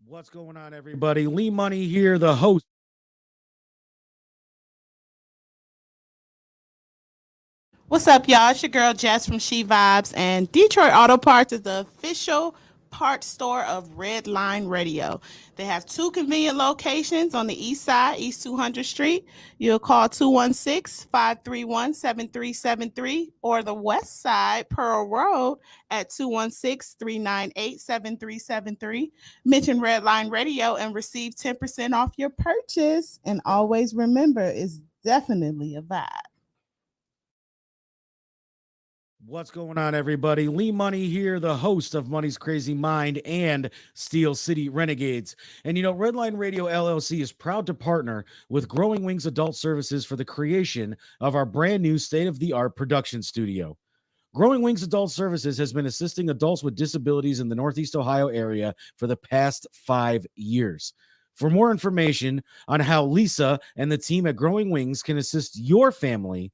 What's going on, everybody? Lee Money here, the host. What's up, y'all? It's your girl Jess from She Vibes, and Detroit Auto Parts is the official parts store of Red Line Radio. They have two convenient locations on the east side, East 200th Street. You'll call 216-531-7373, or the west side, Pearl Road, at 216-398-7373. Mention Red Line Radio and receive 10% off your purchase. And always remember, it's definitely a vibe. What's going on, everybody? Lee Money here, the host of Money's Crazy Mind and Steel City Renegades. And you know, Redline Radio LLC is proud to partner with Growing Wings Adult Services for the creation of our brand new state-of-the-art production studio. Growing Wings Adult Services has been assisting adults with disabilities in the Northeast Ohio area for the past 5 years. For more information on how Lisa and the team at Growing Wings can assist your family,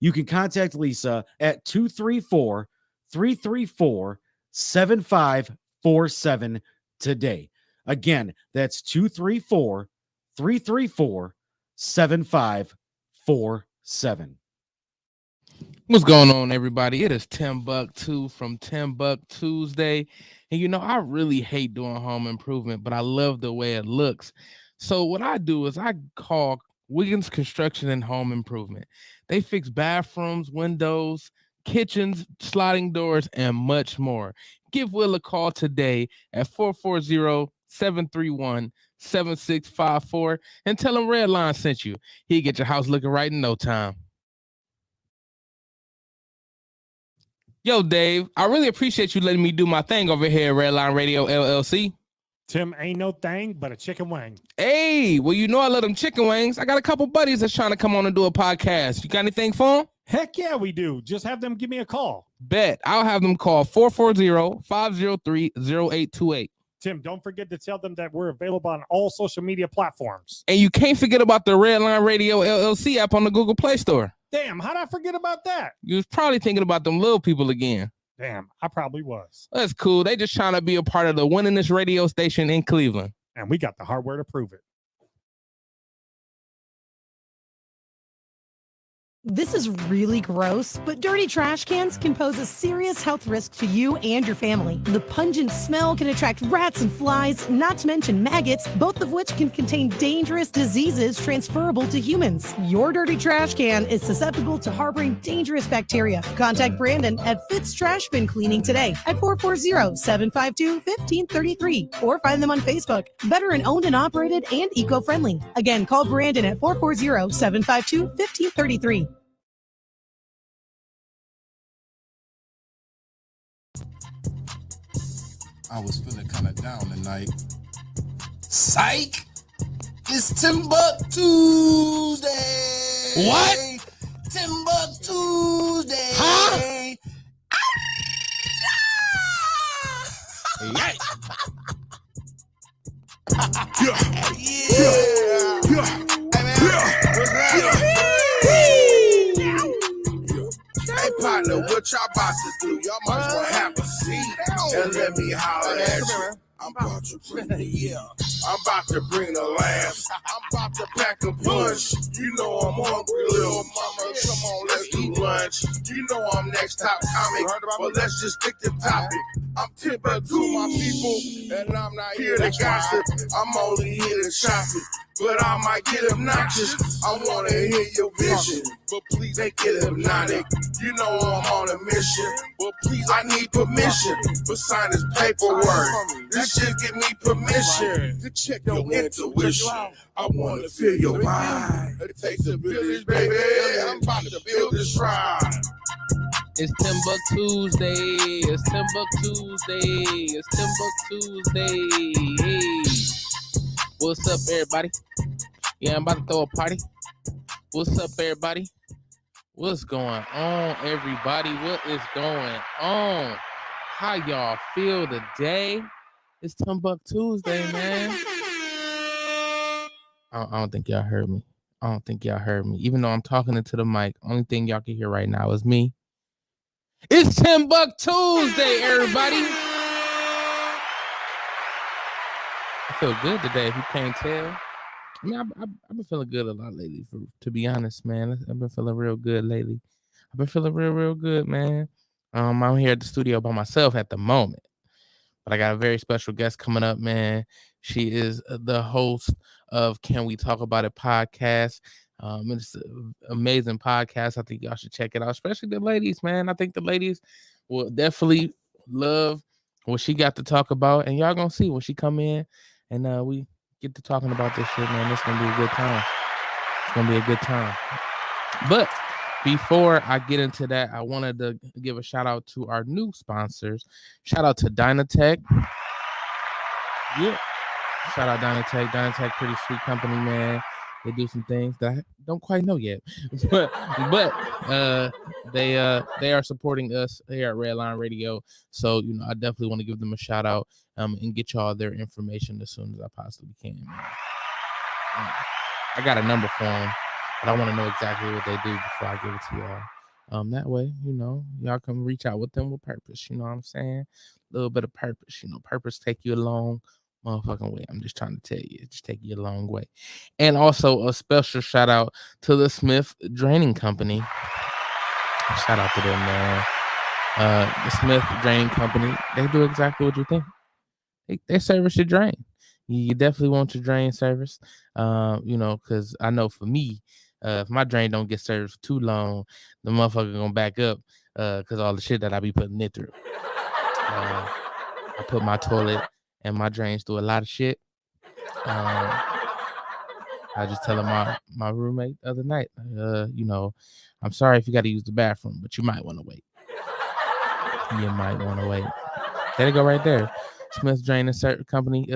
you can contact Lisa at 234-334-7547 today. Again, that's 234-334-7547. What's going on, everybody? It is Timbuktu from TimbukTuesday. And you know, I really hate doing home improvement, but I love the way it looks. So what I do is I call Wiggins Construction and Home Improvement. They fix bathrooms, windows, kitchens, sliding doors, and much more. Give Will a call today at 440-731-7654 and tell him Redline sent you. He'll get your house looking right in no time. Yo, Dave, I really appreciate you letting me do my thing over here at Redline Radio LLC. Tim, ain't no thing but a chicken wing. Hey, well, you know I love them chicken wings. I got a couple buddies that's trying to come on and do a podcast. You got anything for them? Heck yeah, we do. Just have them give me a call. Bet. I'll have them call 440-503-0828. Tim, don't forget to tell them that we're available on all social media platforms. And you can't forget about the Redline Radio LLC app on the Google Play Store. Damn, how'd I forget about that? You was probably thinking about them little people again. Damn, I probably was. That's cool. They just trying to be a part of the winningest radio station in Cleveland. And we got the hardware to prove it. This is really gross, but dirty trash cans can pose a serious health risk to you and your family. The pungent smell can attract rats and flies, not to mention maggots, both of which can contain dangerous diseases transferable to humans. Your dirty trash can is susceptible to harboring dangerous bacteria. Contact Brandon at Fitz Trash Bin Cleaning today at 440-752-1533 or find them on Facebook. Veteran owned and operated and eco-friendly. Again, call Brandon at 440-752-1533. I was feeling kind of down tonight. Psych! It's TimbukTuesday! What? TimbukTuesday! Huh? Yeah. Hey, partner, what y'all about to do? Y'all might as well have a seat and let me holler at you. I'm about to bring the I'm about to bring the laughs. I'm about to pack a punch. You know I'm hungry, little mama. Come on, let's do lunch. You know I'm next top comic, but let's just pick the topic. I'm Timbuktu, my people, and I'm not here to gossip. I'm only here to shop it, but I might get obnoxious. I wanna hear your vision, but please make it hypnotic. You know I'm on a mission, but please I need permission to sign this paperwork. This shit give me permission to check your intuition. I wanna feel your vibe. It takes a village, baby. I'm about to build this ride. It's TimbukTuesday. It's TimbukTuesday. It's TimbukTuesday. Hey. What's up, everybody? Yeah, I'm about to throw a party. What's up, everybody? What's going on, everybody? What is going on? How y'all feel today? It's TimbukTuesday, man. I don't think y'all heard me. Even though I'm talking into the mic, only thing y'all can hear right now is me. It's TimbukTuesday, everybody. feel good today. If you can't tell, I mean, I've been feeling good a lot lately. To be honest, man, I've been feeling real good lately. I've been feeling real good, man. I'm here at the studio by myself at the moment, but I got a very special guest coming up, man. She is the host of Can We Talk About It podcast. It's an amazing podcast. I think y'all should check it out, especially the ladies, man. I think the ladies will definitely love what she got to talk about, and y'all gonna see when she come in and we get to talking about this shit, man. It's gonna be a good time. It's gonna be a good time. But before I get into that, I wanted to give a shout out to our new sponsors. Shout out to Dynatech. Yeah. Shout out Dynatech. Dynatech, pretty sweet company, man. They do some things that I don't quite know yet, but they are supporting us here at Redline Radio. So I definitely want to give them a shout out and get y'all their information as soon as I possibly can. Man. I got a number for them, but I want to know exactly what they do before I give it to y'all. That way, y'all can reach out with them with purpose. You know what I'm saying? A little bit of purpose. Purpose take you a long motherfucking way. I'm just trying to tell you, just take you a long way. And also a special shout out to the Smith Draining Company. Shout out to them, man. The Smith Draining Company, they do exactly what you think. They service your drain. You definitely want your drain service. Because I know for me, if my drain don't get serviced for too long, the motherfucker gonna back up because all the shit that I be putting it through. I put my toilet and my drains through a lot of shit. I just telling my roommate the other night, I'm sorry if you got to use the bathroom, but you might want to wait. You might want to wait. There you go, right there. Smith Draining Company.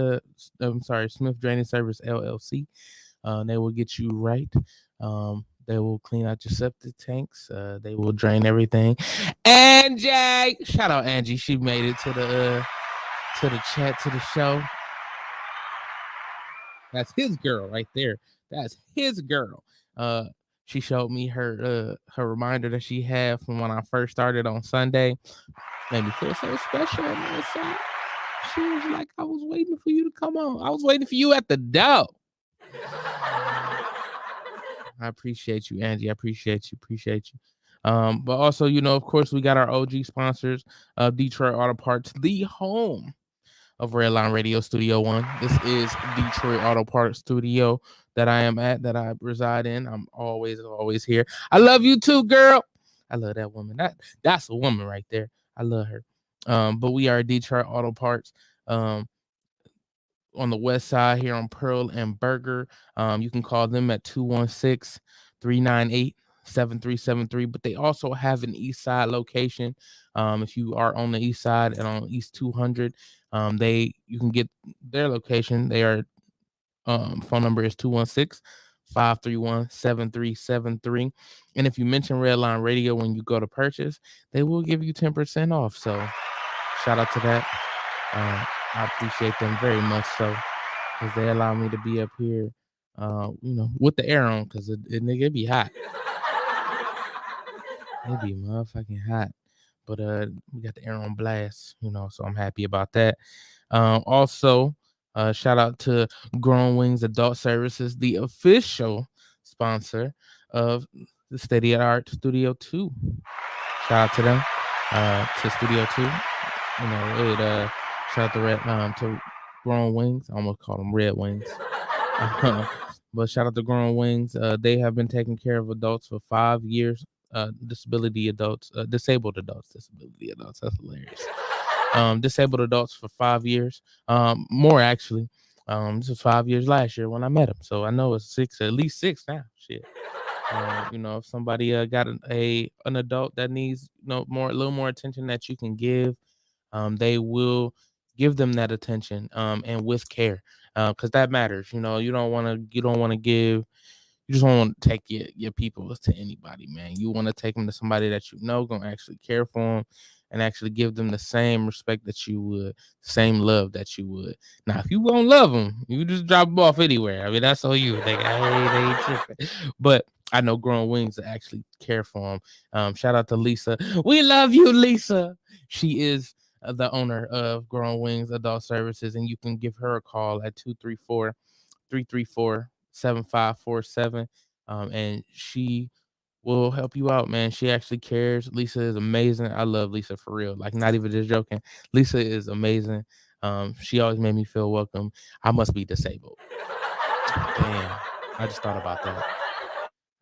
Smith Draining Service LLC. They will get you right. They will clean out your septic tanks. They will drain everything. Angie, shout out Angie. She made it to the chat, to the show. That's his girl right there. That's his girl. She showed me her reminder that she had from when I first started on Sunday. Made me feel so special. She was like, I was waiting for you to come on. I was waiting for you at the door. I appreciate you, Angie. I appreciate you. But also, of course, we got our OG sponsors of Detroit Auto Parts, the home of Redline Radio Studio One. This is Detroit Auto Parts Studio that I am at, that I reside in. I'm always here. I love you too, girl. I love that woman. That's a woman right there. I love her. But we are Detroit Auto Parts on the west side here on Pearl and Burger. You can call them at 216-398-7373. But they also have an east side location. If you are on the east side and on East 200, you can get their location. Their phone number is 216-531-7373. And if you mention Redline Radio when you go to purchase, they will give you 10% off. So shout out to that. I appreciate them very much so, because they allow me to be up here, with the air on, because it be hot. It be motherfucking hot. But we got the air on blast, so I'm happy about that. Also, shout out to Grown Wings Adult Services, the official sponsor of the State of the Art Studio 2. Shout out to them, to Studio 2. Shout out to Grown Wings. I almost called them Red Wings. But shout out to Grown Wings. They have been taking care of adults for 5 years. Disabled adults. That's hilarious. Disabled adults for 5 years. More actually. This was 5 years last year when I met him. So I know it's at least six now. Shit. If somebody got an adult that needs a little more attention that you can give, they will give them that attention and with care, because that matters. You don't want to give. You just want to take your people to anybody, man. You want to take them to somebody that gonna actually care for them and actually give them the same respect that you would, same love that you would. Now, if you won't love them, you just drop them off anywhere. I mean, that's all you. They ain't tripping. But I know Grown Wings actually care for them. Shout out to Lisa. We love you, Lisa. She is the owner of Growing Wings Adult Services, and you can give her a call at 234-334-7547. And she will help you out, man. She actually cares. Lisa is amazing. I love Lisa for real. Like, not even just joking. Lisa is amazing. She always made me feel welcome. I must be disabled. Damn. I just thought about that.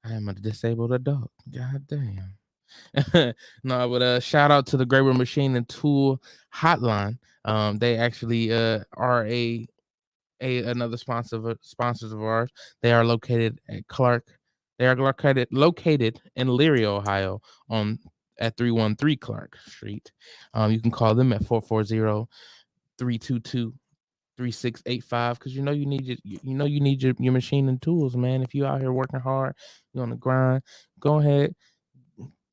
I am a disabled adult. God damn. No, but shout out to the Graber Machine and Tool Hotline. They actually are another sponsors of ours. They are located at Clark. They are located in Leary, Ohio, on at 313 Clark Street. You can call them at 440-322-3685, because you know you need your machine and tools, man. If you out here working hard, you on the grind, go ahead,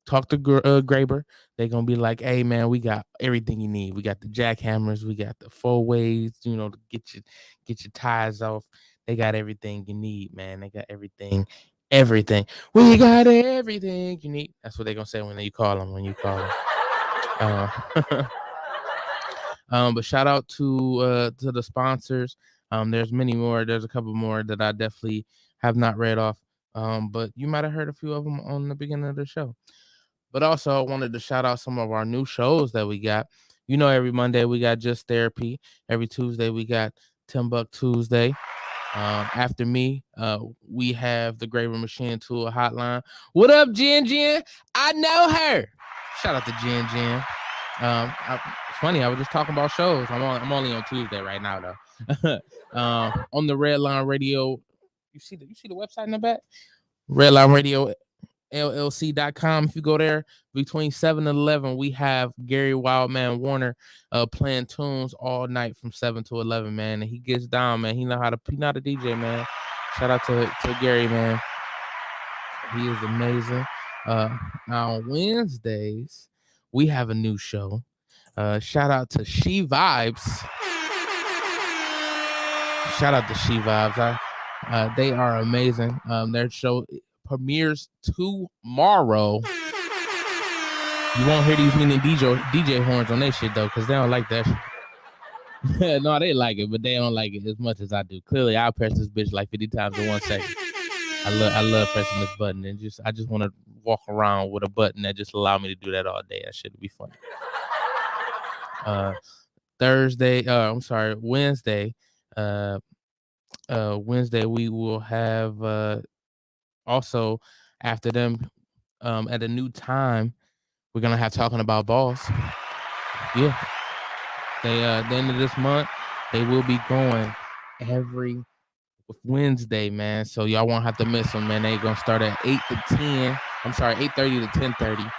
talk to Graber. They're gonna be like, hey man, we got everything you need. We got the jackhammers, we got the 4-ways, to get your ties off. They got everything you need, man. They got everything. We got everything you need. That's what they're gonna say when you call them. Uh, but shout out to the sponsors. There's many more. There's a couple more that I definitely have not read off. But you might have heard a few of them on the beginning of the show. But also, I wanted to shout out some of our new shows that we got. Every Monday we got Just Therapy. Every Tuesday we got TimbukTuesday. After me, we have the Graver Machine Tool Hotline. What up, Jen? I know her. Shout out to Jen. It's funny. I was just talking about shows. I'm only on Tuesday right now, though. On the Redline Radio. You see the website in the back? Redline Radio LLC.com. If you go there between 7 and 11, we have Gary Wildman Warner playing tunes all night from 7 to 11, man. And he gets down, man. He know how to DJ, man. Shout out to Gary, man. He is amazing. Now on Wednesdays, we have a new show. Shout out to She Vibes. Shout out to She Vibes. They are amazing. Their show premieres tomorrow. You won't hear these meaning DJ horns on that shit though, because they don't like that shit. No, they like it, but they don't like it as much as I do. Clearly, I'll press this bitch like 50 times in 1 second. I love pressing this button, and I just want to walk around with a button that just allow me to do that all day. That shit would be fun. Wednesday. Wednesday we will have also after them at a new time we're gonna have Talking About Balls. Yeah, they the end of this month they will be going every Wednesday, man. So y'all won't have to miss them, man. They gonna start at 8:30 to 10:30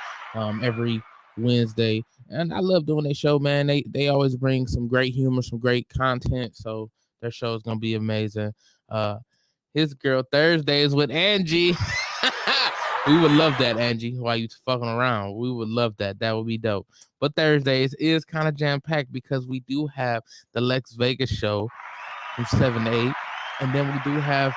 every Wednesday. And I love doing their show, man. They always bring some great humor, some great content. So their show is gonna be amazing. His Girl Thursdays with Angie. We would love that, Angie, while you fucking around. We would love that. That would be dope. But Thursdays is kind of jam-packed because we do have the Lex Vegas show from 7 to 8. And then we do have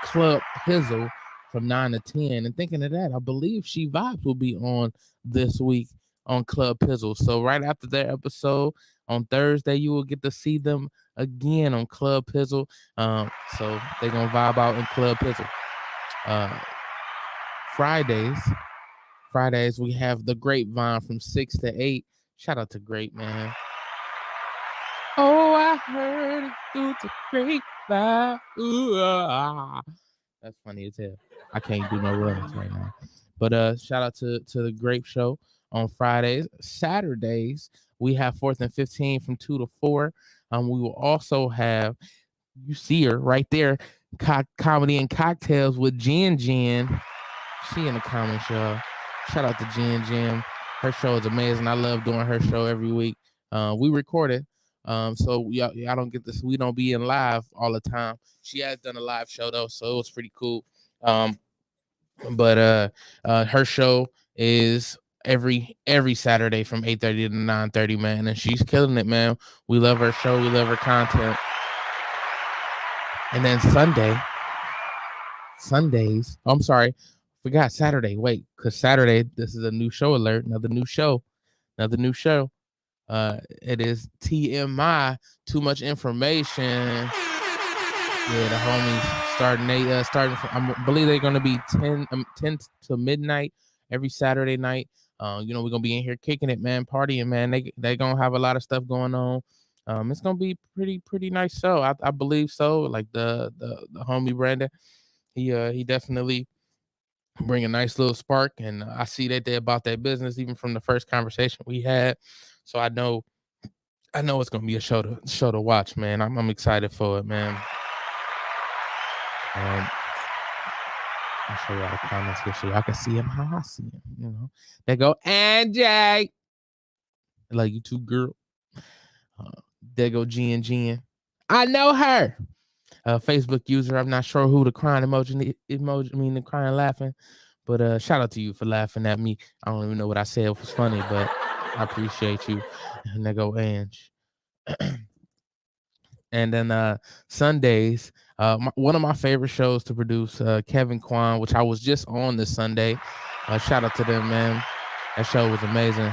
Club Pizzle from 9 to 10. And thinking of that, I believe She Vibes will be on this week on Club Pizzle. So right after their episode on Thursday, you will get to see them again on Club Pizzle. So they're going to vibe out in Club Pizzle. Fridays, we have the Grapevine from 6 to 8. Shout out to Grape, man. Oh, I heard it through the grapevine. Ooh, That's funny as hell. I can't do no runs right now. But shout out to the Grape Show on Fridays. Saturdays, we have 4th and 15 from 2 to 4. We will also have, you see her right there, Comedy and Cocktails with Jen. She in the comments, y'all. Shout out to Jen. Her show is amazing. I love doing her show every week. We record it. So y'all don't get this. We don't be in live all the time. She has done a live show though, so it was pretty cool. But her show is every Saturday from 8:30 to 9:30, man, and she's killing it, man. We love her show. We love her content. And then Sundays. Oh, I'm sorry, forgot Saturday. Wait, because Saturday this is a new show alert. Another new show. It is TMI, too much information. Yeah, the homies starting from, I believe they're gonna be 10 to midnight every Saturday night. We're gonna be in here kicking it, man, partying, man. They gonna have a lot of stuff going on. It's gonna be pretty nice show. I believe so. Like the homie Brandon, he definitely bring a nice little spark, and I see that they're about that business even from the first conversation we had. So I know it's gonna be a show to watch, man. I'm excited for it, man. I'll show y'all the comments here so y'all can see him how I see him. They go, Angie. I love you too, girl. There go Jen. I know her. Facebook user. I'm not sure who the crying emoji. The crying laughing. But shout out to you for laughing at me. I don't even know what I said was funny, but I appreciate you. And they go, Ange. And then Sundays, one of my favorite shows to produce, Kevin Kwan, which I was just on this Sunday. Shout out to them, man. That show was amazing.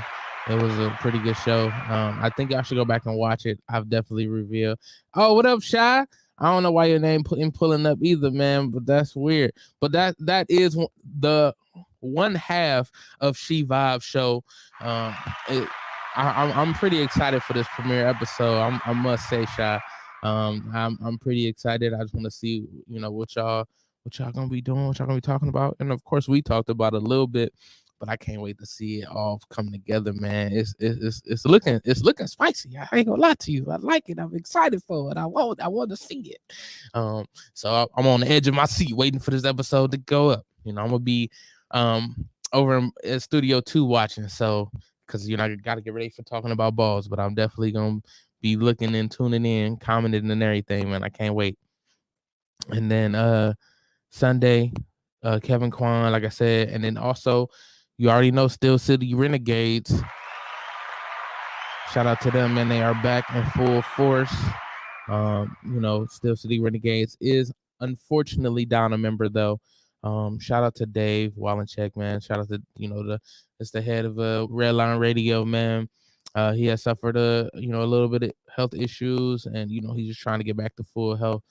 It was a pretty good show. I think y'all should go back and watch it. I've definitely revealed. Oh, what up, Shy? I don't know why your name pulling up either, man, but that's weird. But that is the one half of She Vibe show. I'm pretty excited for this premiere episode. I must say, Shy. I'm pretty excited. I just want to see, what y'all gonna be doing, what y'all gonna be talking about, and of course we talked about it a little bit, but I can't wait to see it all come together, man. It's looking spicy. I ain't gonna lie to you. I like it. I'm excited for it. I want to see it. So I'm on the edge of my seat waiting for this episode to go up. I'm gonna be over in Studio 2 watching. So because I gotta get ready for talking about balls, but I'm definitely gonna be looking and tuning in, commenting and everything, man. I can't wait. And then Sunday, Kevin Kwan, like I said, and then also you already know Steel City Renegades. Shout out to them, man. They are back in full force. Steel City Renegades is unfortunately down a member though. Shout out to Dave Wallencheck, man. Shout out to it's the head of Redline Radio, man. He has suffered a little bit of health issues, and he's just trying to get back to full health.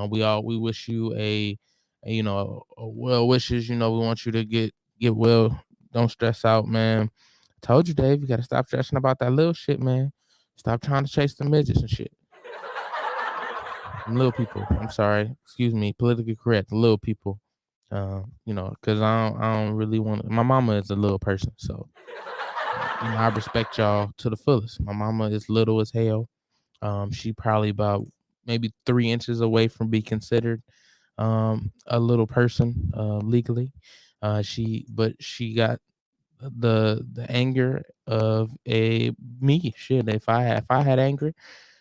We wish you a well wishes. We want you to get well. Don't stress out, man. I told you, Dave, you got to stop stressing about that little shit, man. Stop trying to chase the midgets and shit. Little people. I'm sorry. Excuse me. Politically correct. Little people. Because I don't really want to. My mama is a little person, so I respect y'all to the fullest. My mama is little as hell. She probably about maybe 3 inches away from being considered a little person legally. She got the anger of a me. Shit, if I had anger,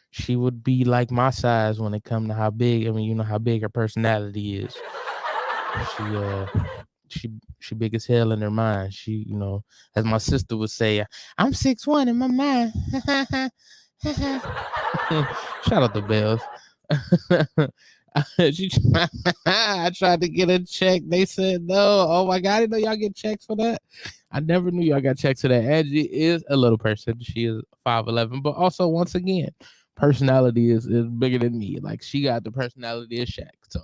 she would be like my size when it comes to how big. How big her personality is. She big as hell in her mind. She, as my sister would say, I'm 6'1" in my mind. Shout out to Bells. I tried to get a check. They said no. Oh my God, I didn't know y'all get checks for that. I never knew y'all got checks for that. Angie is a little person. She is 5'11", but also once again, personality is bigger than me. Like she got the personality of Shaq. So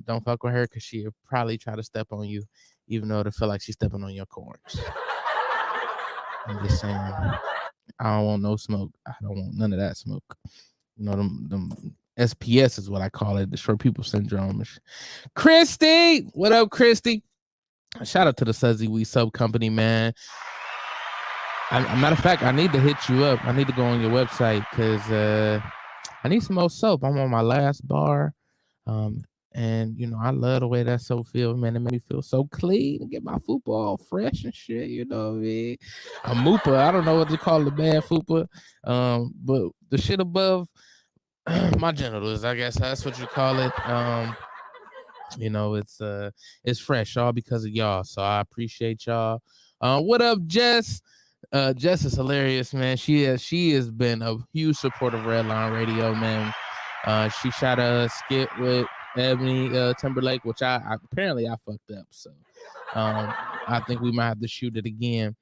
don't fuck with her because she'll probably try to step on you, even though it'll feel like she's stepping on your corns. I'm just saying. I don't want no smoke. I don't want none of that smoke. Them SPS is what I call it, the short people syndrome. Christy, what up, Christy? Shout out to the Suzy We Sub Company, man. Matter of fact, I need to hit you up. I need to go on your website because I need some more soap. I'm on my last bar. And I love the way that soap feels, man. It made me feel so clean and get my fupa all fresh and shit. You know what I mean? A moopa, I don't know what to call the bad fupa. But the shit above my genitals, I guess that's what you call it. It's fresh, all because of y'all. So I appreciate y'all. What up, Jess? Jess is hilarious, man. She has been a huge supporter of Redline Radio, man. She shot a skit with Ebony Timberlake, which I apparently fucked up. So I think we might have to shoot it again.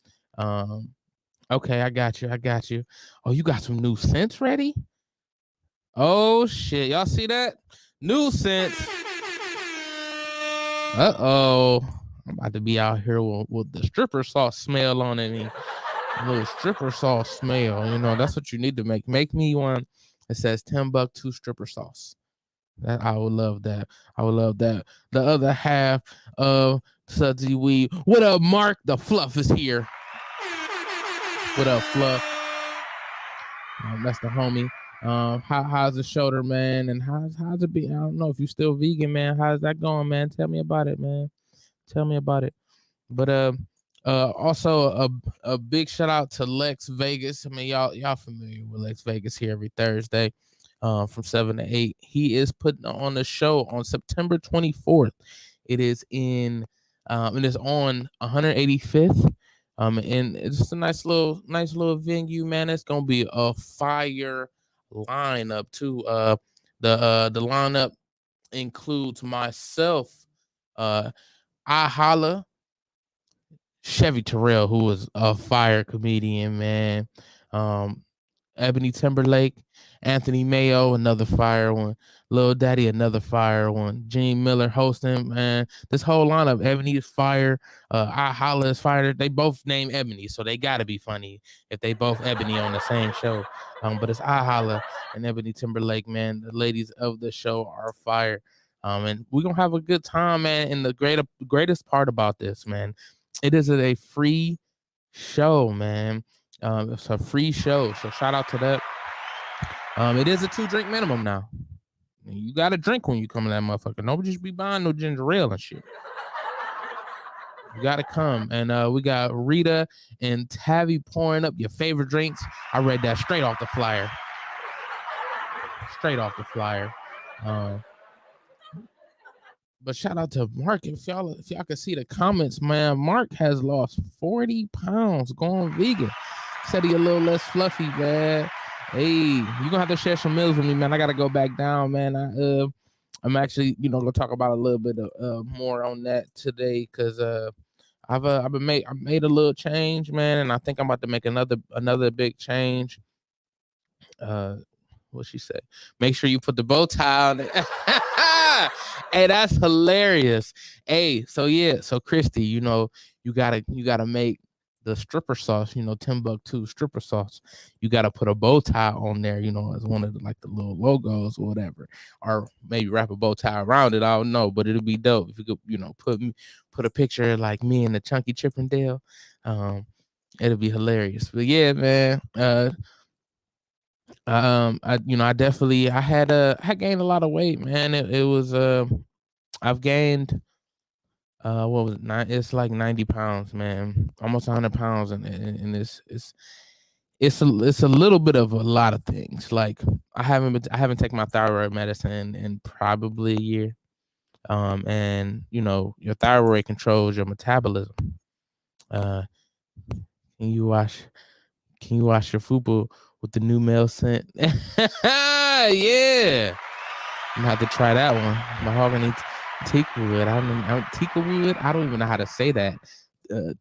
Okay, I got you. I got you. Oh, you got some new scents ready? Oh shit. Y'all see that? New scents. Uh-oh. I'm about to be out here with the stripper sauce smell on it. And a little stripper sauce smell. You know, that's what you need to make. Make me one that says Timbuktu stripper sauce. That I would love that. I would love that. The other half of Sudsy Weed. What up, Mark? The Fluff is here. What up, Fluff? That's the homie. How's the shoulder, man? And how's it be? I don't know if you still vegan, man. How's that going, man? Tell me about it, man. Tell me about it. But also a big shout out to Lex Vegas. I mean, y'all familiar with Lex Vegas here every Thursday, from 7 to 8. He is putting on a show on September 24th. It is in it is on 185th. And it's just a nice little venue, man. It's gonna be a fire lineup too. The lineup includes myself, I Holla, Chevy Terrell, who was a fire comedian, man. Ebony Timberlake, Anthony Mayo, another fire one. Lil Daddy, another fire one. Gene Miller hosting, man. This whole lineup, Ebony is fire. I Holla is fire. They both name Ebony, so they gotta be funny if they both Ebony on the same show. But it's I Holla and Ebony Timberlake, man. The ladies of the show are fire. And we're gonna have a good time, man. And the greatest part about this, man, it is a free show, man. It's a free show, so shout out to that. It is a 2-drink minimum now. You got to drink when you come to that motherfucker. Nobody just be buying no ginger ale and shit. You got to come. And we got Rita and Tavi pouring up your favorite drinks. I read that straight off the flyer. Straight off the flyer. But shout out to Mark. If y'all can see the comments, man, Mark has lost 40 pounds going vegan. Said he a little less fluffy, man. Hey, you're gonna have to share some meals with me, man. I gotta go back down, man. I'm actually, gonna talk about a little bit of more on that today, because I made a little change, man, and I think I'm about to make another big change. What she said? Make sure you put the bow tie on it. Hey, that's hilarious. Hey, so Christy, you gotta make the stripper sauce, Timbuktu stripper sauce. You gotta put a bow tie on there, as one of the little logos or whatever, or maybe wrap a bow tie around it. I don't know, but it'll be dope if you could, put a picture like me and the Chunky Chippendale. It'll be hilarious. But yeah, man. I definitely I had gained a lot of weight, man. It was I've gained what was it? It's like 90 pounds, man. Almost 100 pounds, and it's a little bit of a lot of things. Like I haven't taken my thyroid medicine in probably a year. And your thyroid controls your metabolism. Can you wash your fupa with the new male scent? Yeah. I'm gonna have to try that one. Mahogany Tika wood. Tika wood. I don't even know how to say that.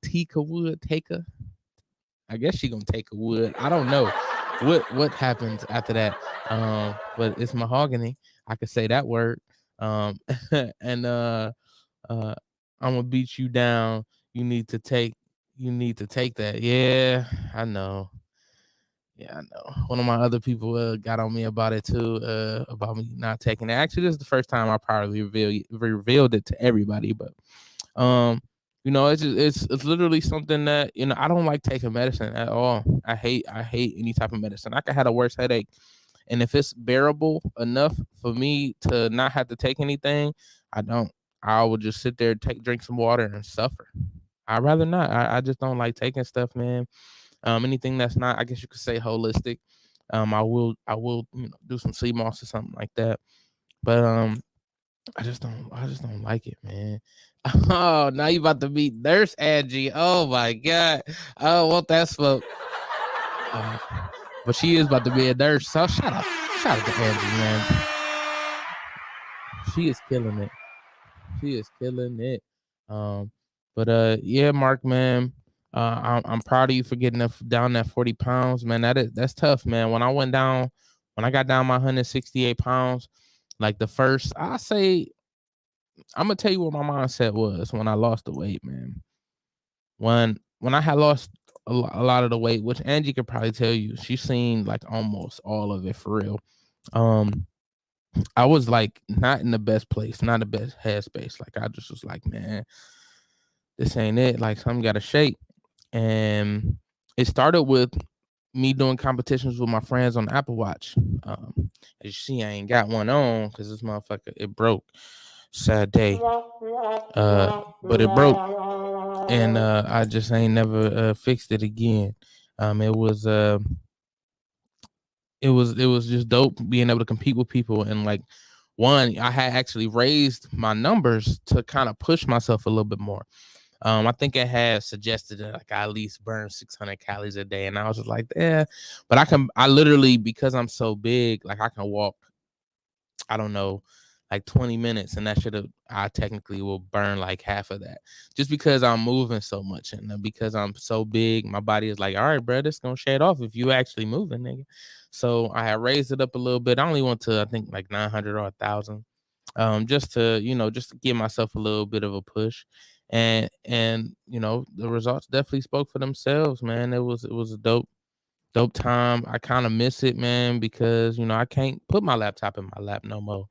Tika wood. Taka. I guess she gonna take a wood. I don't know what happens after that. But it's mahogany. I could say that word. And I'm gonna beat you down. You need to take that. Yeah, I know. Yeah, I know. One of my other people got on me about it too, about me not taking it. Actually, this is the first time I probably revealed it to everybody, but it's literally something that I don't like taking medicine at all. I hate any type of medicine. I could have a worse headache, and if it's bearable enough for me to not have to take anything, I don't. I would just sit there, drink some water, and suffer. I'd rather not. I just don't like taking stuff, man. Anything that's not, I guess you could say, holistic. I will do some sea moss or something like that. But I just don't like it, man. Oh, now you about to meet Nurse Angie. Oh my God. Oh, what that smoke. But she is about to be a nurse. So shout out to Angie, man. She is killing it. But yeah, Mark, man. I'm proud of you for getting down that 40 pounds, man. That's tough, man. When I got down my 168 pounds, like I'm gonna tell you what my mindset was when I lost the weight, man. When I had lost a lot of the weight, which Angie could probably tell you, she's seen like almost all of it for real. I was like not in the best place, not the best headspace. Like I just was like, man, this ain't it. Like something got to shake. And it started with me doing competitions with my friends on the Apple Watch. As you see, I ain't got one on because this motherfucker, it broke. Sad day. But it broke. And I just ain't never fixed it again. It was just dope being able to compete with people. And like one, I had actually raised my numbers to kind of push myself a little bit more. I think it had suggested that like I at least burn 600 calories a day, and I was just like, yeah. But I literally, because I'm so big, like I can walk, I don't know, like 20 minutes, and I technically will burn like half of that, just because I'm moving so much, and because I'm so big, my body is like, all right, bro, this gonna shade off if you actually moving, nigga. So I had raised it up a little bit. I only went to I think like 900 or 1,000. Just to give myself a little bit of a push, and the results definitely spoke for themselves, man. It was a dope time. I kind of miss it, man, because I can't put my laptop in my lap no more.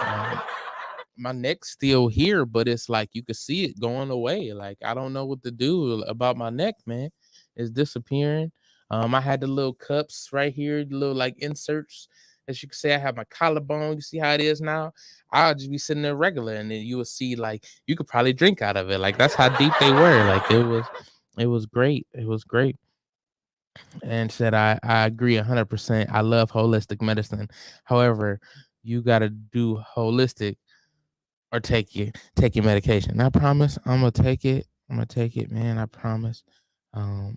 um, my neck's still here, but it's like you could see it going away. Like I don't know what to do about my neck, man. It's disappearing. I had the little cups right here, the little like inserts. As you can see, I have my collarbone. You see how it is now? I'll just be sitting there regular, and then you will see like you could probably drink out of it. Like that's how deep they were. Like it was great. It was great. And said I agree 100%. I love holistic medicine. However, you got to do holistic or take your medication. I promise I'm gonna take it. I'm gonna take it, man. I promise. I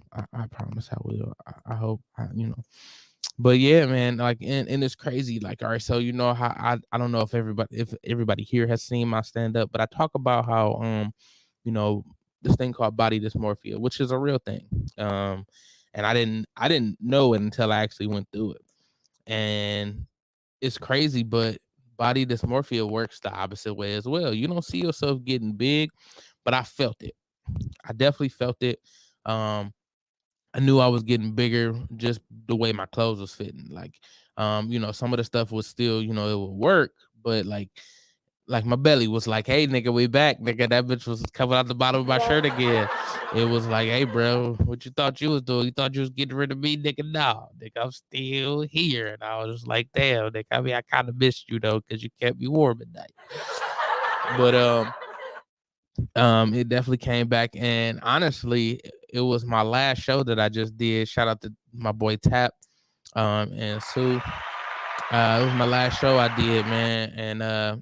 promise I will. I hope But yeah, man, like and it's crazy. Like, all right, so how I don't know if everybody here has seen my stand up, but I talk about how you know, this thing called body dysmorphia, which is a real thing. And I didn't know it until I actually went through it. And it's crazy, but body dysmorphia works the opposite way as well. You don't see yourself getting big, but I felt it. I definitely felt it. Um, I knew I was getting bigger just the way my clothes was fitting. Like, some of the stuff was still, it would work, but like my belly was like, hey nigga, we back, nigga. That bitch was coming out the bottom of my shirt again. It was like, hey bro, what you thought you was doing? You thought you was getting rid of me, nigga? No, nigga, I'm still here. And I was just like, damn, nigga. I mean, I kind of missed you though, because you kept me warm at night. But it definitely came back, and honestly, it was my last show that I just did. Shout out to my boy Tap, and Sue. It was my last show I did, man, and I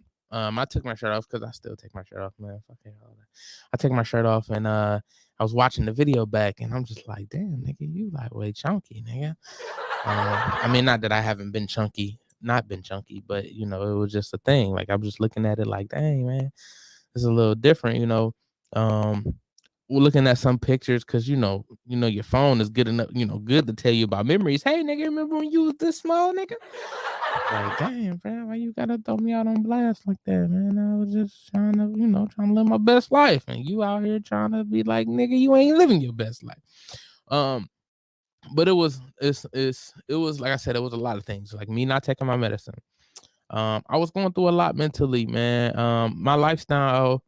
took my shirt off because I still take my shirt off, man. Fuck it, all that. I take my shirt off, and I was watching the video back, and I'm just like, damn, nigga, you like way chunky, nigga. I mean, not that I haven't been chunky, not been chunky, but it was just a thing. Like I'm just looking at it like, dang, man, it's a little different, we're looking at some pictures because your phone is good enough, good to tell you about memories. Hey, nigga, remember when you was this small, nigga? Like, damn, bro, why you gotta throw me out on blast like that, man? I was just trying to, trying to live my best life, and you out here trying to be like, nigga, you ain't living your best life. But it was like I said, it was a lot of things, like me not taking my medicine. I was going through a lot mentally, man. My lifestyle,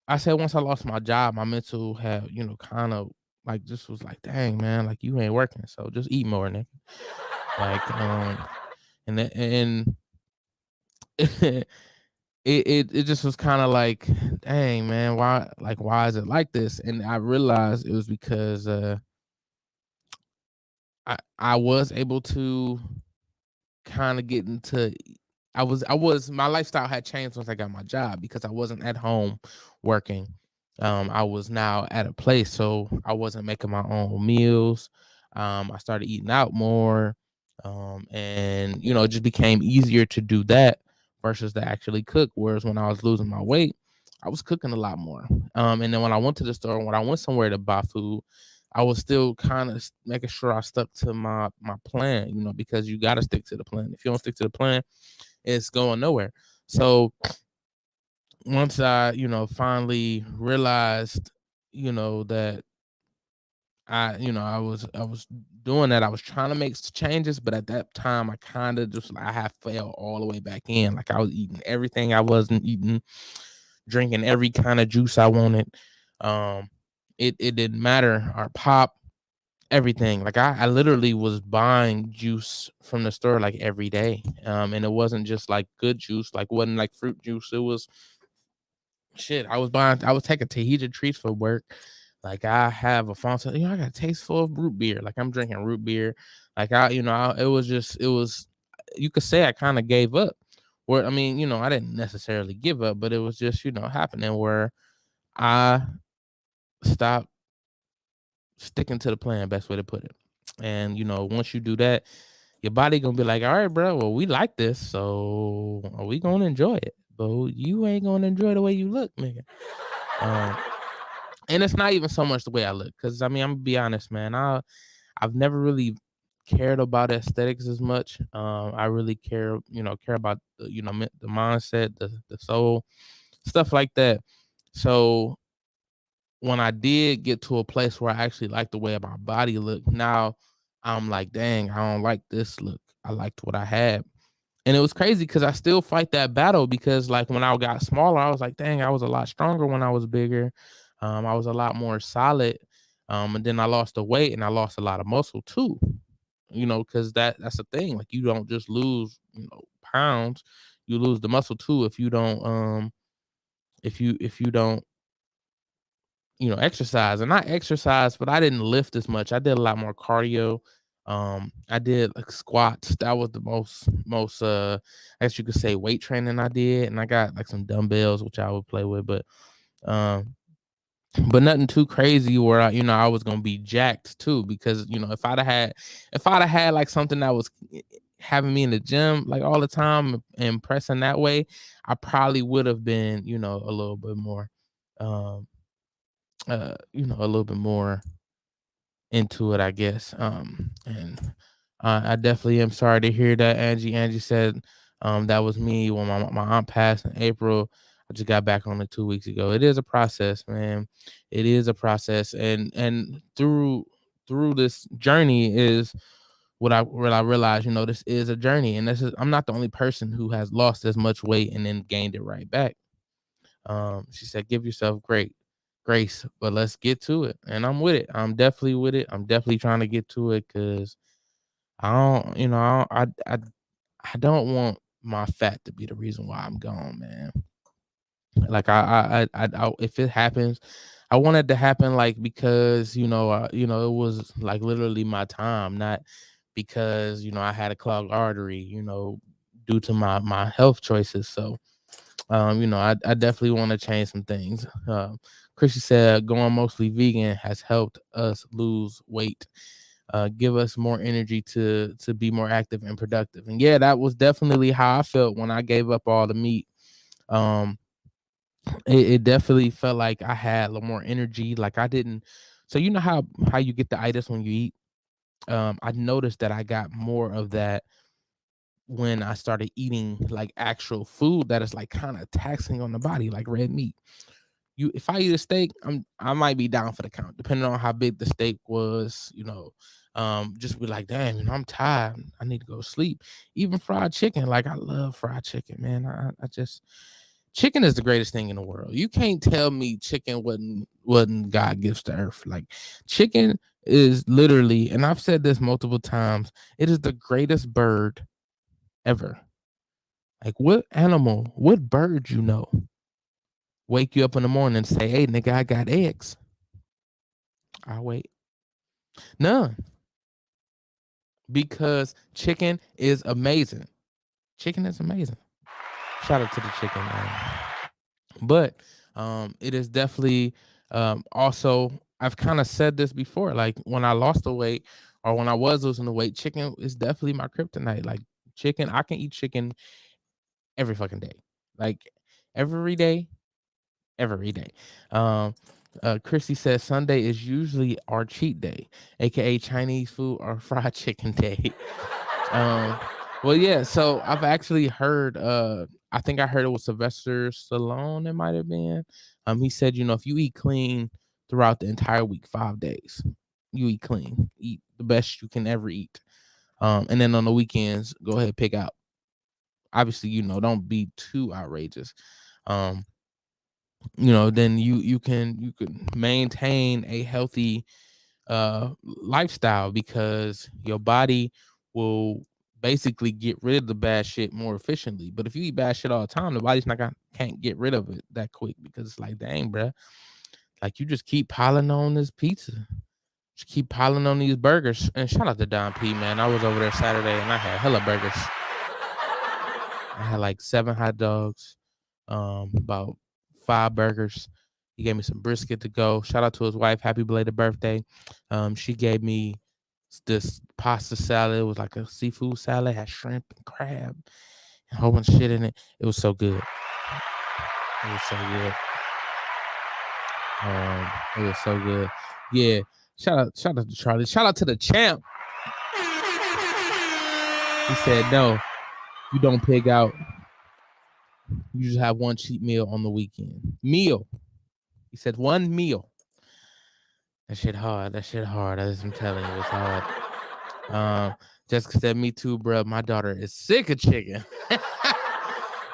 I said once I lost my job, my mental had, kind of like just was like, dang, man, like you ain't working, so just eat more, nigga. Like, and it just was kind of like, dang, man, why is it like this? And I realized it was because I was able to kind of get into my lifestyle had changed once I got my job because I wasn't at home working. I was now at a place, so I wasn't making my own meals. I started eating out more. And it just became easier to do that versus to actually cook. Whereas when I was losing my weight, I was cooking a lot more. And then when I went to the store, when I went somewhere to buy food, I was still kind of making sure I stuck to my plan, because you got to stick to the plan. If you don't stick to the plan, it's going nowhere. So once I, finally realized, that I was doing that. I was trying to make changes, but at that time, I kind of just I had fell all the way back in. Like I was eating everything I wasn't eating, drinking every kind of juice I wanted. Um, it didn't matter. Or pop, everything. Like I literally was buying juice from the store like every day. And it wasn't just like good juice, like wasn't like fruit juice. It was shit. I was taking Tahiti treats for work. Like I have a fountain, I got a taste full of root beer. Like I'm drinking root beer. Like it was you could say I kind of gave up. Where I mean, I didn't necessarily give up, but it was just, happening where I stopped sticking to the plan, best way to put it. And once you do that, your body gonna be like, all right, bro, well, we like this, so are we gonna enjoy it? But you ain't gonna enjoy the way you look, nigga. Um, and it's not even so much the way I look, because I mean, I'm gonna be honest, man. I've never really cared about aesthetics as much. I really care about the mindset, the soul, stuff like that. So when I did get to a place where I actually liked the way my body looked, now I'm like, dang, I don't like this look. I liked what I had. And it was crazy because I still fight that battle, because like when I got smaller, I was like, dang, I was a lot stronger when I was bigger. I was a lot more solid. And then I lost the weight and I lost a lot of muscle too. Because that's the thing. Like you don't just lose, pounds, you lose the muscle too if you don't if you don't exercise. And I exercise, but I didn't lift as much. I did a lot more cardio. I did like squats. That was the most I guess you could say weight training I did. And I got like some dumbbells which I would play with, um but nothing too crazy where I was gonna be jacked too, because if I'd have had like something that was having me in the gym like all the time and pressing that way, I probably would have been, a little bit more um a little bit more into it, I guess. And I definitely am sorry to hear that, Angie. Angie said that was me when my aunt passed in April. I just got back on it 2 weeks ago. It is a process, man. It is a process, and through this journey is what I realized. This is a journey, and I'm not the only person who has lost as much weight and then gained it right back. She said, give yourself grace, but let's get to it. And I'm with it. I'm definitely with it. I'm definitely trying to get to it, because I don't, I don't want my fat to be the reason why I'm gone, man. Like if it happens, I want it to happen like because it was like literally my time, not because I had a clogged artery, due to my health choices. So I definitely want to change some things. Chrissy said going mostly vegan has helped us lose weight, give us more energy to be more active and productive. And yeah, that was definitely how I felt when I gave up all the meat. Um, it definitely felt like I had a little more energy. Like I didn't. So you know how you get the itis when you eat. I noticed that I got more of that when I started eating like actual food that is like kind of taxing on the body, like red meat. If I eat a steak, I might be down for the count, depending on how big the steak was, just be like, damn, I'm tired. I need to go to sleep. Even fried chicken, like I love fried chicken, man. I just chicken is the greatest thing in the world. You can't tell me chicken wasn't God gives to earth. Like chicken is literally, and I've said this multiple times, it is the greatest bird ever. Like what animal, what bird wake you up in the morning and say, hey nigga, I got eggs. I'll wait. None. Because chicken is amazing. Chicken is amazing. Shout out to the chicken, man. But it is definitely also, I've kind of said this before, like when I lost the weight or when I was losing the weight, chicken is definitely my kryptonite. Like chicken, I can eat chicken every fucking day. Like every day, every day. Chrissy says Sunday is usually our cheat day, aka Chinese food or fried chicken day. Well, yeah. So I've actually heard. I think I heard it was Sylvester Stallone. It might have been. He said, if you eat clean throughout the entire week, 5 days, you eat clean, eat the best you can ever eat. And then on the weekends, go ahead pick out. Obviously, don't be too outrageous. Then you can maintain a healthy lifestyle, because your body will basically get rid of the bad shit more efficiently. But if you eat bad shit all the time, the body's not gonna can't get rid of it that quick, because it's like, dang, bruh, like you just keep piling on this pizza, just keep piling on these burgers. And shout out to Don P, man. I was over there Saturday and I had hella burgers. I had like 7 hot dogs, about 5 burgers. He gave me some brisket to go. Shout out to his wife. Happy belated birthday. She gave me this pasta salad. It was like a seafood salad, had shrimp and crab and a whole bunch of shit in it. It was so good. It was so good. It was so good. Yeah. Shout out to Charlie. Shout out to the champ. He said, no, you don't pig out. You just have one cheat meal on the weekend. Meal. He said 1 meal. That shit hard. I'm telling you, it's hard. Jessica said, me too, bro. My daughter is sick of chicken.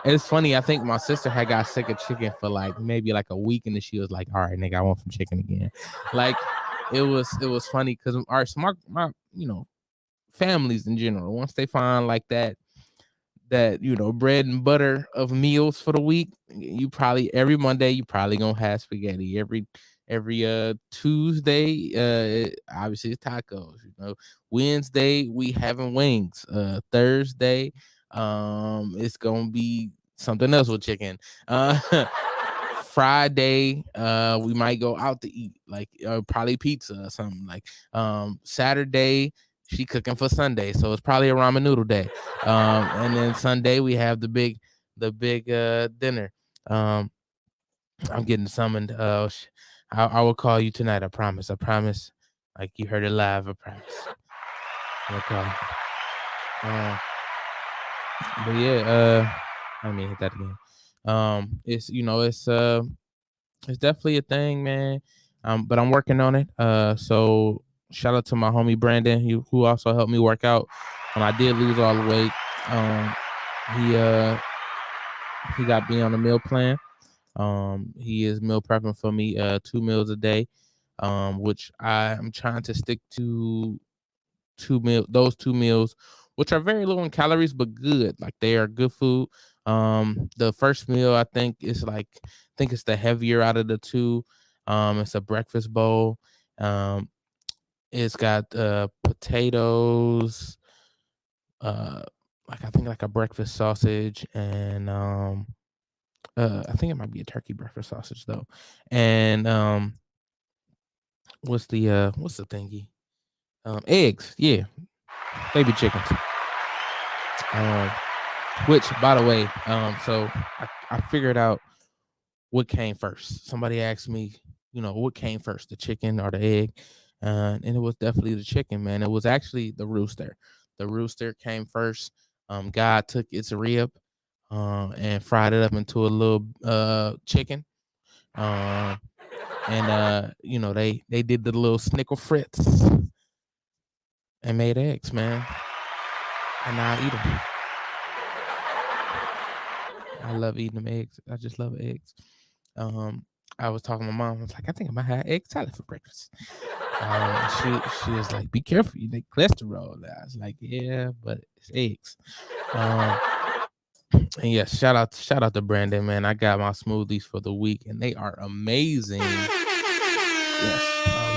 It's funny. I think my sister had got sick of chicken for maybe a week, and then she was like, all right, nigga, I want some chicken again. It was funny because, all right, so my families in general, once they find that bread and butter of meals for the week, you probably every Monday you probably gonna have spaghetti. Every Tuesday, obviously it's tacos. Wednesday we having wings. Thursday, it's gonna be something else with chicken. Friday, we might go out to eat, probably pizza or something. Saturday, she cooking for Sunday, so it's probably a ramen noodle day. And then Sunday we have the big dinner. I'm getting summoned. I will call you tonight. I promise. Like you heard it live. I promise. I'll call you. But yeah, I mean, hit that again. It's definitely a thing, man. But I'm working on it. So shout out to my homie Brandon, who also helped me work out. I did lose all the weight. He got me on a meal plan. He is meal prepping for me 2 meals a day, which I am trying to stick to those 2 meals, which are very low in calories but good. They are good food. The first meal I think it's the heavier out of the 2. It's a breakfast bowl. It's got potatoes, I think a breakfast sausage, and I think it might be a turkey breakfast sausage though. And what's the thingy? Eggs, yeah, baby chickens. Which, by the way, so I figured out what came first. Somebody asked me, what came first, the chicken or the egg? And it was definitely the chicken, man. It was actually the rooster. The rooster came first. God took its rib and fried it up into a little chicken. And they did the little snickle frits and made eggs, man. And now I eat them. I love eating them eggs. I just love eggs. I was talking to my mom. I was like, I think I might have egg salad for breakfast. She was like, be careful, you make cholesterol. I was like, yeah, but it's eggs. And yes, shout out to Brandon, man. I got my smoothies for the week, and they are amazing. Yes,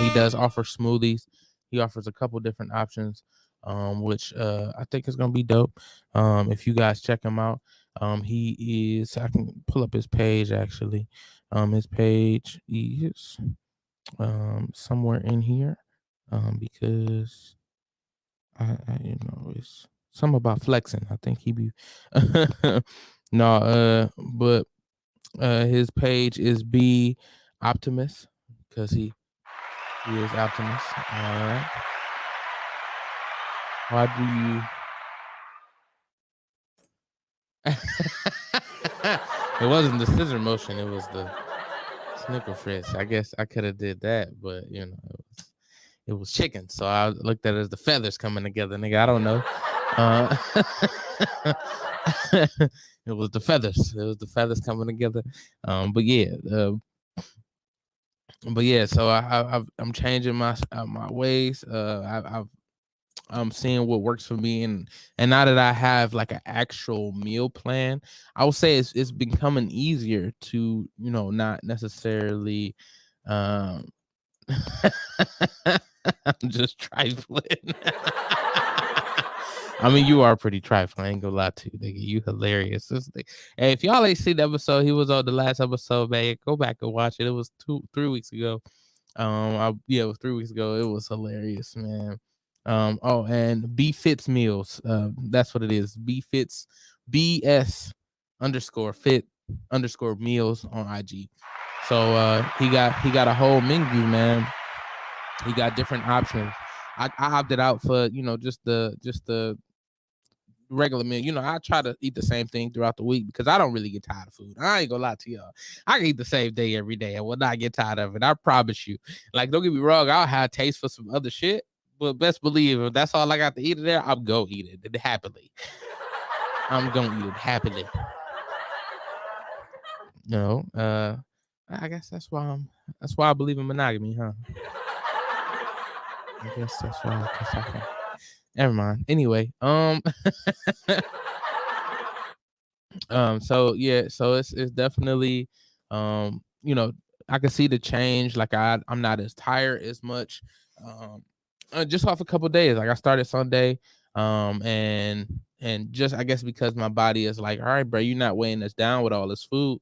he does offer smoothies. He offers a couple different options, which I think is gonna be dope. If you guys check him out, he is. I can pull up his page actually. His page is somewhere in here, because I it's something about flexing. I think he be no, but His page is B Optimus because he is Optimus. All right. Why do you? It wasn't the scissor motion. It was the snicker fritz. I guess I could have did that, but it was chicken. So I looked at it as the feathers coming together, nigga. I don't know. It was the feathers. It was the feathers coming together. But yeah. So I'm changing my ways. I'm seeing what works for me, and now that I have like an actual meal plan, I would say it's becoming easier to not necessarily. Um, I'm just trifling. I mean, you are pretty trifling. I ain't gonna lie to you, nigga. You hilarious. Hey, if y'all ain't seen the episode, he was on the last episode, man. Go back and watch it. It was 3 weeks ago. It was 3 weeks ago. It was hilarious, man. And B Fits Meals. That's what it is. B Fits BS _ fit _ meals on IG. So he got a whole menu, man. He got different options. I opted out for just the regular meal. I try to eat the same thing throughout the week because I don't really get tired of food. I ain't gonna lie to y'all. I can eat the same day every day. I will not get tired of it. I promise you. Like, don't get me wrong, I'll have taste for some other shit. But best believe if that's all I got to eat in there, I'm gonna eat it happily. I'm gonna eat it happily. I guess that's why I believe in monogamy, huh? I guess that's why. Never mind. Anyway, so it's definitely, I can see the change. Like I'm not as tired as much, just off a couple of days. Like I started Sunday, and just I guess because my body is like, all right, bro, you're not weighing us down with all this food.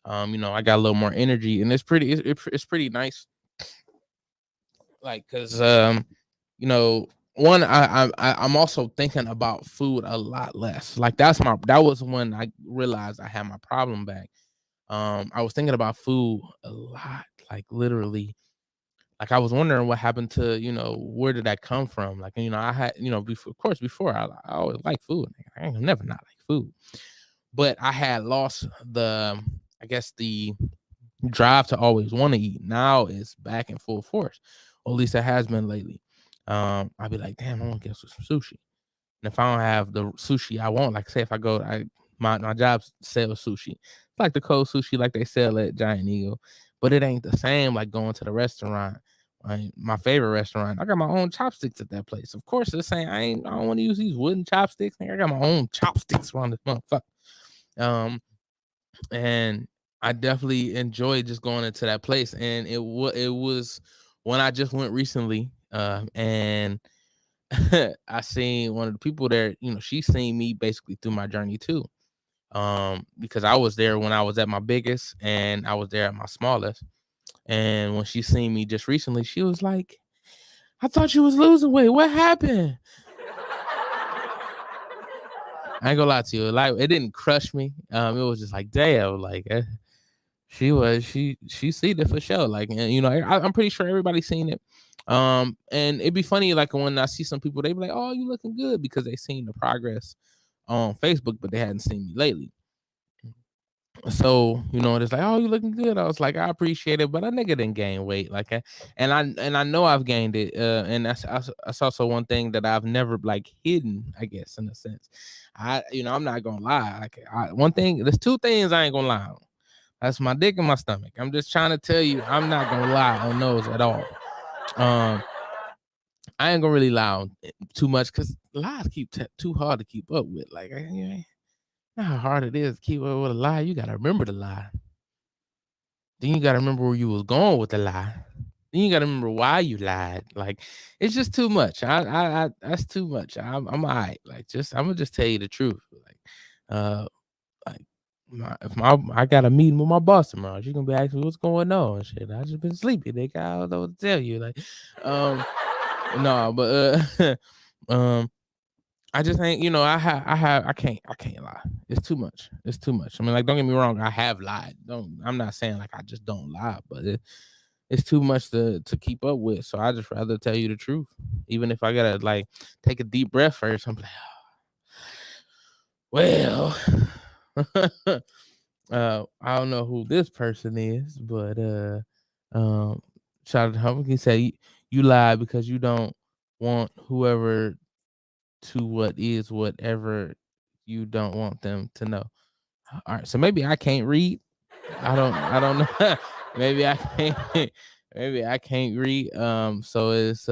I got a little more energy, and it's pretty nice. Like, cause one, I'm also thinking about food a lot less. Like that was when I realized I had my problem back. I was thinking about food a lot, like literally. Like I was wondering what happened to, where did that come from? Like, I had, before I always liked food. I ain't never not like food. But I had lost I guess the drive to always want to eat. Now it's back in full force. Or at least it has been lately. I'd be like, damn, I want to get some sushi. And if I don't have the sushi I want, like say if I go, my job sells sushi. It's like the cold sushi like they sell at Giant Eagle, but it ain't the same like going to the restaurant. My favorite restaurant. I got my own chopsticks at that place. Of course, they're saying I don't want to use these wooden chopsticks. I got my own chopsticks around this motherfucker. And I definitely enjoyed just going into that place. And it was when I just went recently, and I seen one of the people there. She seen me basically through my journey too, because I was there when I was at my biggest, and I was there at my smallest. And when she seen me just recently, she was like, "I thought you was losing weight. What happened?" I ain't gonna lie to you, like it didn't crush me. It was just like, damn, like she seen it for sure. Like, and I'm pretty sure everybody's seen it. And it'd be funny, like when I see some people, they be like, "Oh, you looking good," because they seen the progress on Facebook, but they hadn't seen me lately. So it's like, "Oh, you looking good." I was like, I appreciate it, but a nigga didn't gain weight. Like, and I know I've gained it. And that's also one thing that I've never like hidden, I guess, in a sense. I'm not gonna lie. Like, there's two things I ain't gonna lie on. That's my dick and my stomach. I'm just trying to tell you, I'm not gonna lie on those at all. I ain't gonna really lie on too much because lies keep too hard to keep up with. Like, know how hard it is to keep up with a lie. You gotta remember the lie. Then you gotta remember where you was going with the lie. Then you gotta remember why you lied. Like, it's just too much. I that's too much. I'm alright. Like, I'm gonna just tell you the truth. Like, I got a meeting with my boss tomorrow. She's gonna be asking me what's going on and shit. I just been sleepy, nigga. I don't know what to tell you. Like, no, but I just ain't, I can't lie. It's too much. It's too much. I mean, like, don't get me wrong, I have lied. I'm not saying like I just don't lie, but it's too much to keep up with. So I just rather tell you the truth, even if I gotta like take a deep breath first. I'm like, well, I don't know who this person is, but um, shout out to him. He said you lied because you don't want whoever to whatever you don't want them to know. All right, so maybe I can't read. I don't know. maybe I can't maybe I can't read. So it's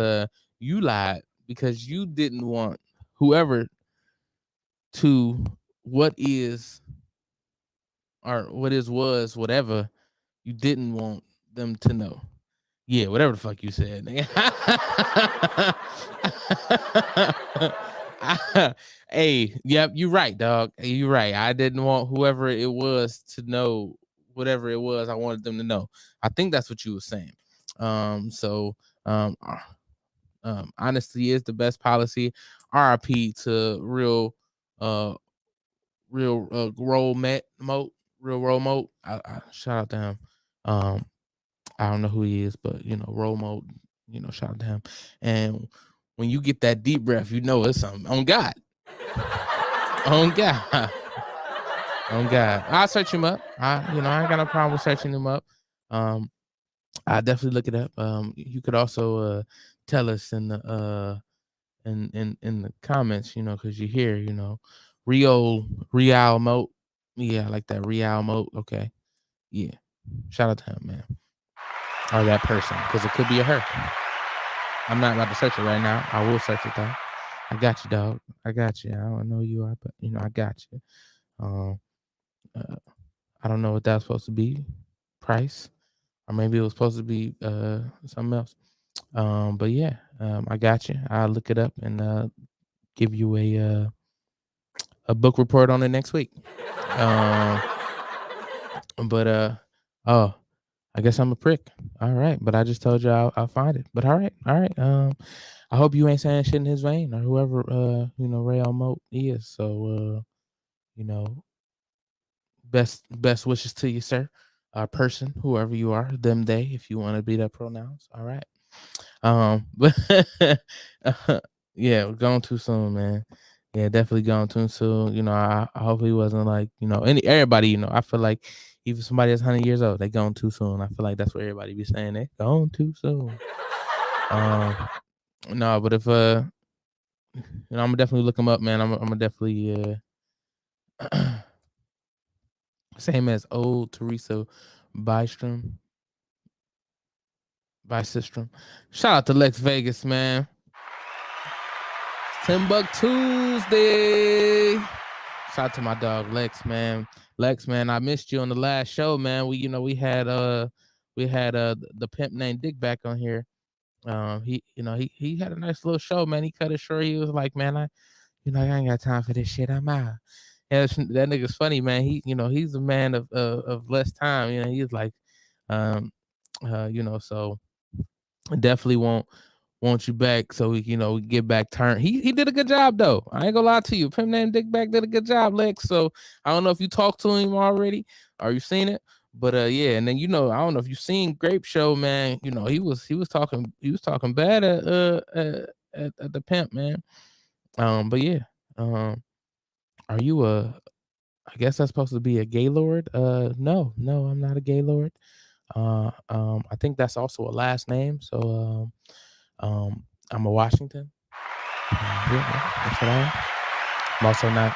you lied because you didn't want whoever to what is or what is was whatever you didn't want them to know. Yeah, whatever the fuck you said. Hey, yep, you're right, dog. You're right. I didn't want whoever it was to know whatever it was I wanted them to know. I think that's what you were saying. So honesty is the best policy. RIP to uh real role mode. I shout out to him. I don't know who he is, but role mode, shout out to him. And when you get that deep breath, you know it's something on God. On God. On God. I'll search him up. I ain't got no problem with searching him up. I definitely look it up. You could also tell us in the in the comments, because you hear, Real Moat. Yeah, I like that Real Moat. Okay. Yeah. Shout out to him, man. Or that person, because it could be a her. I'm not about to search it right now. I will search it though. I got you, dog. I got you. I don't know who you are, but I got you. I don't know what that's supposed to be. Price. Or maybe it was supposed to be something else. But yeah, I got you. I'll look it up and give you a book report on it next week. But I guess I'm a prick. All right, but I just told you I'll find it. But all right. I hope you ain't saying shit in his vein or whoever Ray Moat is. So best wishes to you, sir. Person, whoever you are, them, they, if you want to be that pronouns. All right. But yeah, we're going too soon, man. Yeah, definitely going too soon. I hope he wasn't like, everybody, I feel like even somebody that's 100 years old, they going too soon. I feel like that's what everybody be saying. They going too soon. No, but if I'm gonna definitely look him up, man. I'm gonna definitely same as old Teresa Bystrom. Bysystrom. Shout out to Lex Vegas, man. TimbukTuesday. Shout out to my dog Lex, man. Lex, man, I missed you on the last show, man. We had the pimp named Dick back on here. He had a nice little show, man. He cut it short. He was like, man, I ain't got time for this shit. I'm out. Yeah, that nigga's funny, man. He's a man of less time. He's like, so definitely want you back so we get back turned. He did a good job though. I ain't gonna lie to you. Pimp named Dick back did a good job, Lex. So I don't know if you talked to him already or you seen it. But yeah, and then I don't know if you seen Grape Show, man. He was talking bad at the pimp, man. But yeah. Are you I guess that's supposed to be a gaylord? No, I'm not a gaylord. I think that's also a last name. So I'm a Washington. Yeah, that's what I am. I'm also not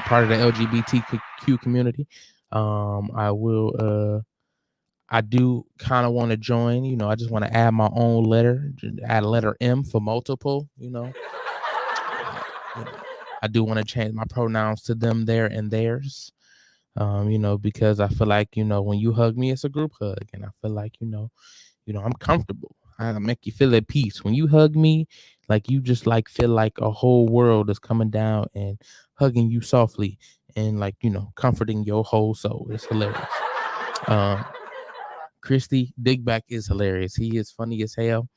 part of the LGBTQ community. I do kind of want to join. I just want to add my own letter, add a letter M for multiple. I do want to change my pronouns to them, their, and theirs. Because I feel like when you hug me, it's a group hug, and I feel like I'm comfortable. I make you feel at peace when you hug me. Like you just like feel like a whole world is coming down and hugging you softly and like comforting your whole soul. It's hilarious. Christy Digback is hilarious. He is funny as hell.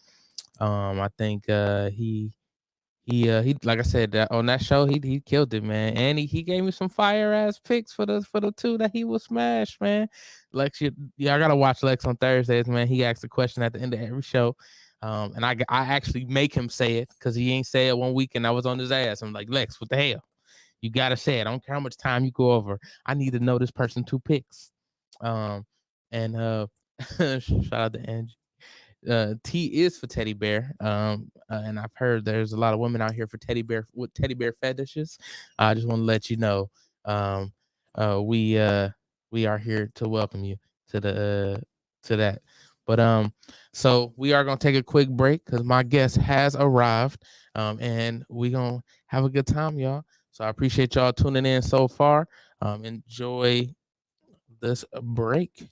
I think he he like I said on that show he killed it, man, and he gave me some fire ass picks for the two that he will smash, man. Lex, I gotta watch Lex on Thursdays, man. He asks a question at the end of every show, and I actually make him say it because he ain't say it one week and I was on his ass. I'm like, Lex, what the hell? You gotta say it. I don't care how much time you go over. I need to know this person 2 picks. And shout out to Angie. T is for teddy bear. And I've heard there's a lot of women out here for teddy bear fetishes. I just want to let you know, we are here to welcome you to that. But so we are gonna take a quick break because my guest has arrived. And we gonna have a good time, y'all. So I appreciate y'all tuning in so far. Enjoy this break.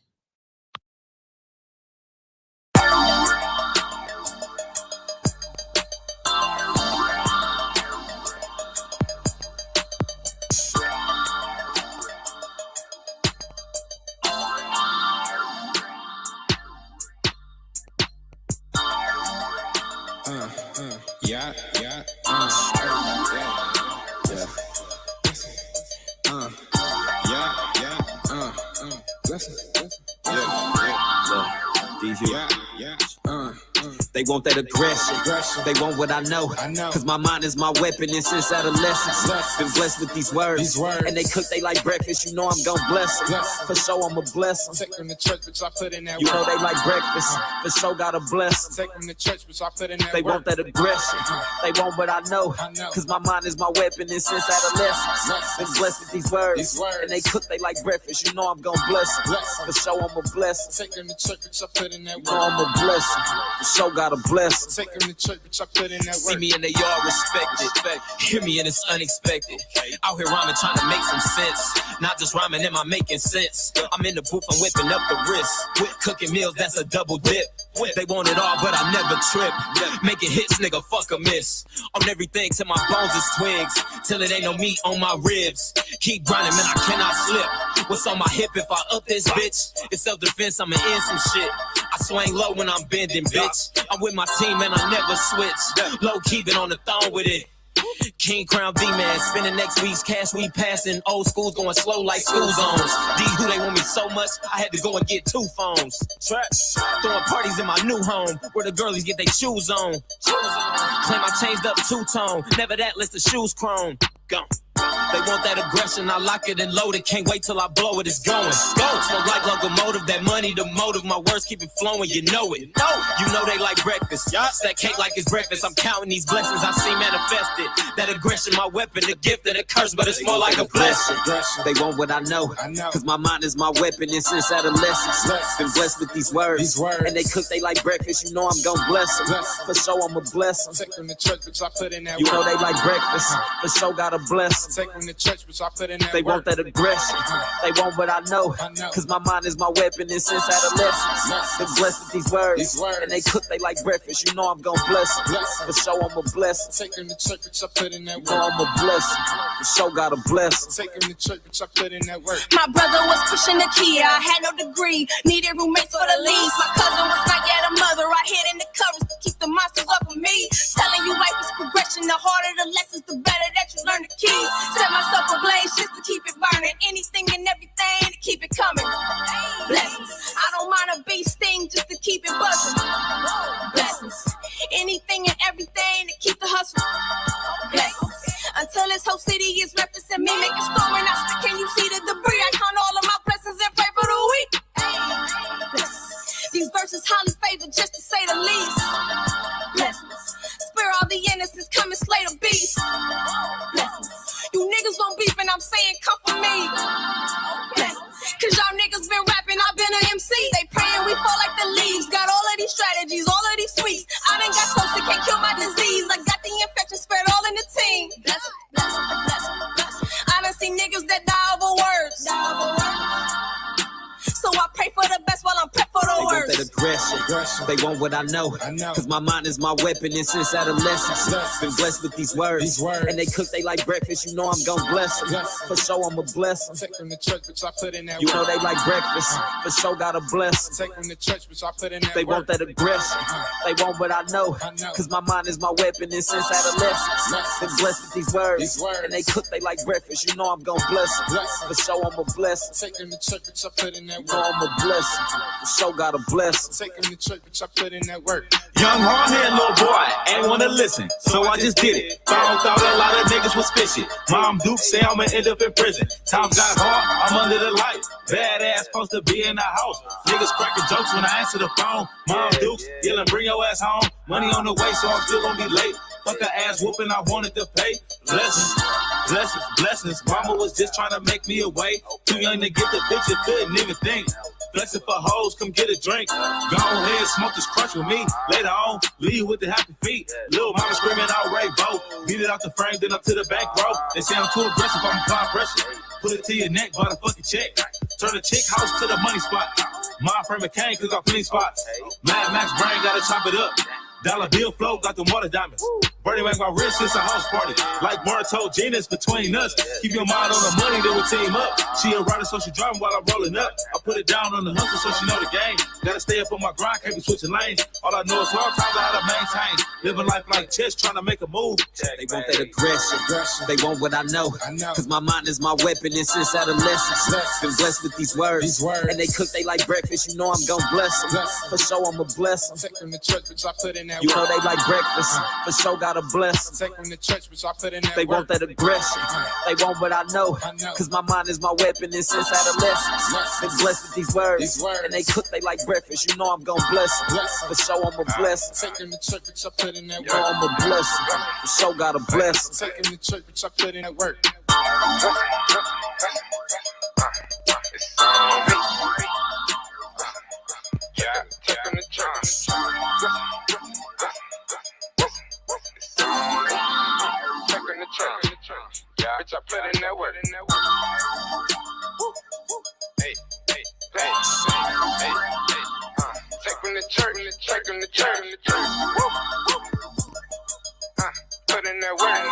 They want that aggression. They want what I know. Cause my mind is my weapon. And since adolescence, been blessed with these words. And they cook they like breakfast. You know I'm gon' bless them. For sure I'ma bless them. Take them to church, bitch, I put in that You know they like breakfast. For sure gotta bless them. Take them to church, bitch, I put in that They want that aggression. They want what I know. Cause my mind is my weapon. And since adolescence, been blessed with these words. And they cook they like breakfast. You know I'm gon' bless them. For sure I'ma bless them. Take them to church, bitch, I put in that You know I'ma bless them. For sure gotta bless them. Take them to church, bitch, I put in that See me in the yard, respect it. Hear me and it's unexpected. Out here rhyming, trying to make some sense. Not just rhyming, am I making sense? I'm in the booth, I'm whipping up the wrist. Cooking meals, that's a double dip. They want it all, but I never trip. Making hits, nigga, fuck a miss. On everything till my bones is twigs. Till it ain't no meat on my ribs. Keep grinding, man, I cannot slip. What's on my hip if I up this bitch? It's self-defense, I'ma end some shit. I swing low when I'm bending, bitch. I'm with my team and I never switch. Low key, been on the throne with it. King Crown D-Man, spending next week's cash we passing. Old school's going slow like school zones. D who they want me so much, I had to go and get 2 phones. Trap, throwing parties in my new home, where the girlies get their shoes on. Claim I changed up 2-tone, never that list of shoes chrome. Gone. They want that aggression, I lock it and load it. Can't wait till I blow it, it's going. Go, smoke like locomotive, that money, the motive. My words keep it flowing, you know it. You know they like breakfast. Stack cake like it's breakfast. I'm counting these blessings I see manifested. That aggression, my weapon, the gift and the curse, but it's more like a blessing. They want what I know, cause my mind is my weapon. And since adolescence, been blessed with these words. And they cook they like breakfast, you know I'm gon' bless them. For sure I'ma bless them. Take them to church, bitch, I put in that You know they like breakfast, for sure gotta bless them. Take them to church, bitch, I put in that They want that aggression. They want what I know. Cause my mind is my weapon. And since adolescence, been blessed with these words. And they cook they like breakfast. You know I'm gon' bless them. For sure I'ma bless them. Take them to church, bitch, I put in that You know I'ma bless them. For sure gotta bless them. Take them to church, bitch, I put in that work. My brother was pushing the key, I had no degree. Needed roommates for the leads. My cousin was like, yeah, the mother. I hid in the covers to keep the monsters off of me. Telling you life is progression. The harder the lessons, the better that you learn the keys. Set myself ablaze just to keep it burning. Anything and everything to keep it coming. Blessings. I don't mind a bee sting just to keep it buzzing. Blessings. Anything and everything to keep the hustle. Blessings. Until this whole city is referencing me, make a storm and I speak. Can you see the debris? I count all of my blessings and pray for the weak. These verses highly favored, just to say the least. Blessings. Spare all the innocents, come and slay the beast. Blessings. You niggas won't beef and I'm saying come for me. Cause y'all niggas been rapping, I've been an MC. They praying we fall like the leaves. Got all of these strategies, all of these tweaks. I done got close, it can't kill my disease. I got the infection spread all in the team. I done seen niggas that die over words. So I pray for the best while I'm prepping for the They want worst. that aggression. They want what I know. Cause my mind is my weapon. And since adolescence, been blessed with these words. And they cook they like breakfast. You know I'm gon' bless them. For sure I'm a bless them. Take them to church, bitch, I put in that You know work. they like breakfast. For sure gotta bless them. Take them to church, bitch, I put in that They work. want that aggression. They want what I know. Cause my mind is my weapon. And since adolescence, been blessed with these words. And they cook they like breakfast. You know I'm gon' bless them. For sure I'm a bless them. Take them to church, bitch, I put in that You know work. I'm a bless them. For sure gotta bless them. Take them to church, bitch, I put in that work. Young hard-headed little boy, ain't wanna listen, so I just did it. Found out a lot of niggas was fishy. Mom Duke say I'ma end up in prison. Times got hard, I'm under the light. Badass supposed to be in the house. Niggas cracking jokes when I answer the phone. Mom Dukes yelling, bring your ass home. Money on the way, so I'm still gonna be late. Fuck a ass whooping, I wanted to pay. Blessings, blessings, blessings. Mama was just trying to make me away. Too young to get the picture, couldn't even think. Blessing for hoes, come get a drink. Go ahead, smoke this crunch with me. Later on, leave with the happy feet. Little mama screaming out rainbow. Beat it out the frame, then up to the back row. They say I'm too aggressive, I'm applying pressure. Put it to your neck, buy the fucking check. Turn the chick house to the money spot. My frame of cane, cause I'm plenty spots. Mad Max brain, gotta chop it up. Dollar bill flow, got them water diamonds. Birdie make my wrist, it's a house party. Like Mara told Gina, it's between us. Keep your mind on the money, then we'll team up. She a rider, so she driving while I'm rolling up. I put it down on the hustle, so she know the game. Gotta stay up on my grind, can't be switching lanes. All I know is long times I had to maintain. Living life like chess, trying to make a move. They want that aggression. They want what I know. Cause my mind is my weapon. And since adolescence, been blessed with these words. And they cook they like breakfast. You know I'm gon' bless them. For sure I'm a bless them. Take them to church, bitch, I put in that You know work. they like breakfast. For sure gotta bless them. Take them to church, bitch, I put in that They work. want that aggression. They want what I know. Cause my mind is my weapon. And since adolescence, been blessed with these words. And they cook they like breakfast. You know I'm gon' bless them. For sure I'm a bless them. Take them to church, bitch, I put in that You know work. I'm a bless them. For sure gotta bless them. Take them to church, bitch, I put in that work. Yeah, take them to church. Take them to church. Yeah, bitch, I put in that work. Hey, hey, hey, hey, hey. Take them to church. Take them to church. Put in that work.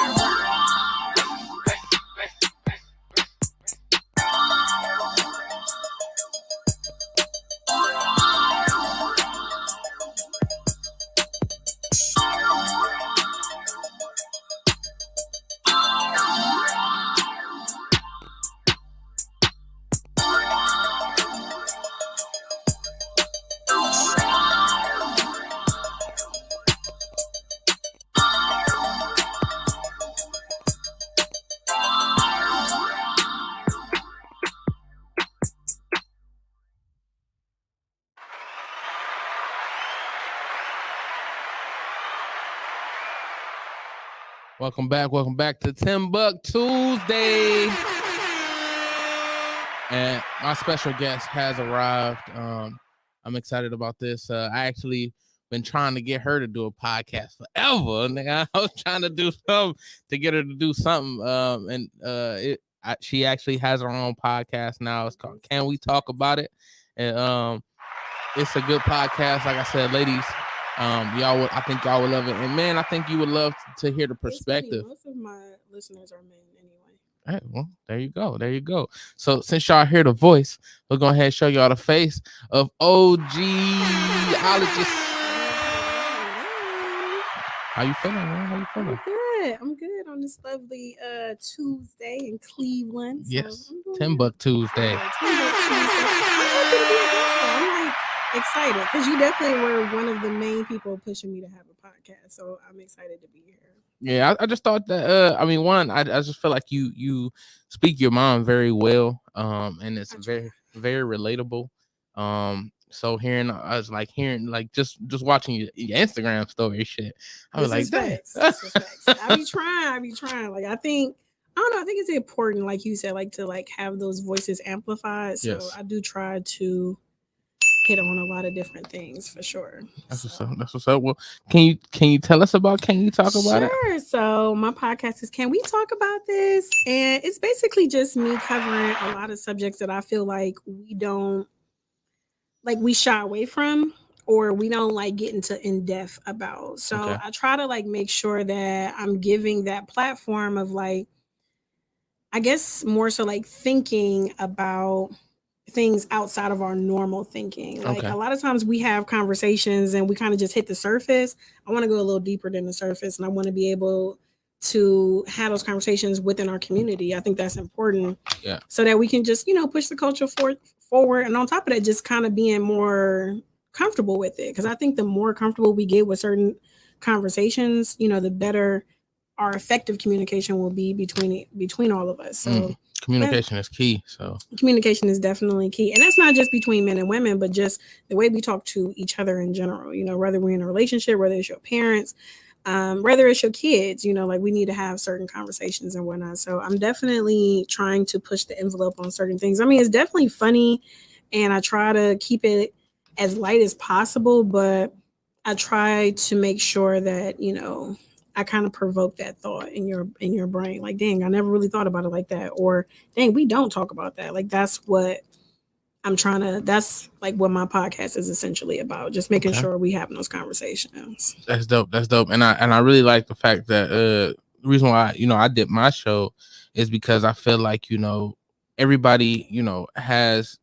Welcome back to TimbukTuesday. And my special guest has arrived. I'm excited about this. I actually been trying to get her to do a podcast forever. Nigga. I was trying to do something to get her to do something. She actually has her own podcast now. It's called Can We Talk About It? And it's a good podcast. Like I said, ladies, I think y'all would love it. And man, I think you would love to hear the perspective. Most of my listeners are men anyway. Hey, well, there you go. There you go. So since y'all hear the voice, we'll go ahead and show y'all the face of OG-ologist. How you feeling, man? How you feeling? I'm good on this lovely Tuesday in Cleveland. So Yes, I'm doing TimbukTuesday. Yeah, TimbukTuesday. I'm happy to be a guest. I'm like excited because you definitely were one of the main people pushing me to have a podcast. So I'm excited to be here. Yeah, I just thought that. I just feel like you speak your mind very well. And it's very relatable. So hearing just watching your Instagram story shit, I was like, facts. I be trying. Like I think it's important, like you said, like to like have those voices amplified. So Yes. I do try to hit on a lot of different things for sure. That's what's up. Well, can you tell us about Can You Talk About It? Sure. So my podcast is Can We Talk About This? And it's basically just me covering a lot of subjects that I feel like we don't like we shy away from, or we don't like get into in depth about. So Okay. I try to like make sure that I'm giving that platform of like, I guess more so like thinking about things outside of our normal thinking. Like Okay. a lot of times we have conversations and we kind of just hit the surface. I want to go a little deeper than the surface, and I want to be able to have those conversations within our community. I think that's important. Yeah. So that we can just, push the culture forward. And on top of that, just kind of being more comfortable with it. Because I think the more comfortable we get with certain conversations, the better our effective communication will be between all of us. So communication is key. So communication is definitely key. And that's not just between men and women, but just the way we talk to each other in general, whether we're in a relationship, whether it's your parents, whether it's your kids, like we need to have certain conversations and whatnot. So I'm definitely trying to push the envelope on certain things. I mean, it's definitely funny and I try to keep it as light as possible, but I try to make sure that, I kind of provoke that thought in your brain. Like, dang, I never really thought about it like that. Or dang, we don't talk about that. Like, that's what that's like what my podcast is essentially about. Just making sure we having those conversations. That's dope. That's dope. And I really like the fact that the reason why, I did my show is because I feel like, everybody, has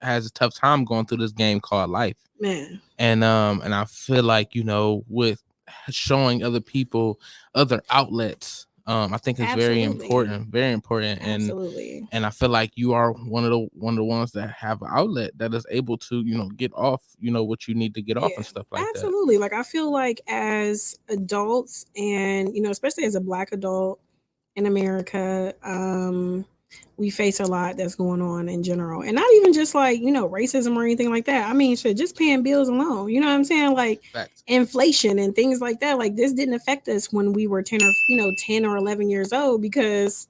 a tough time going through this game called life. Man. And I feel like, with showing other people other outlets, I think it's very important. Absolutely. And I feel like you are one of the ones that have an outlet that is able to, get off, what you need to get off and stuff like that. Absolutely. Like I feel like as adults and, especially as a Black adult in America, we face a lot that's going on in general. And not even just like, racism or anything like that. I mean, shit, just paying bills alone. You know what I'm saying? Like inflation and things like that. Like this didn't affect us when we were 10 or 11 years old because,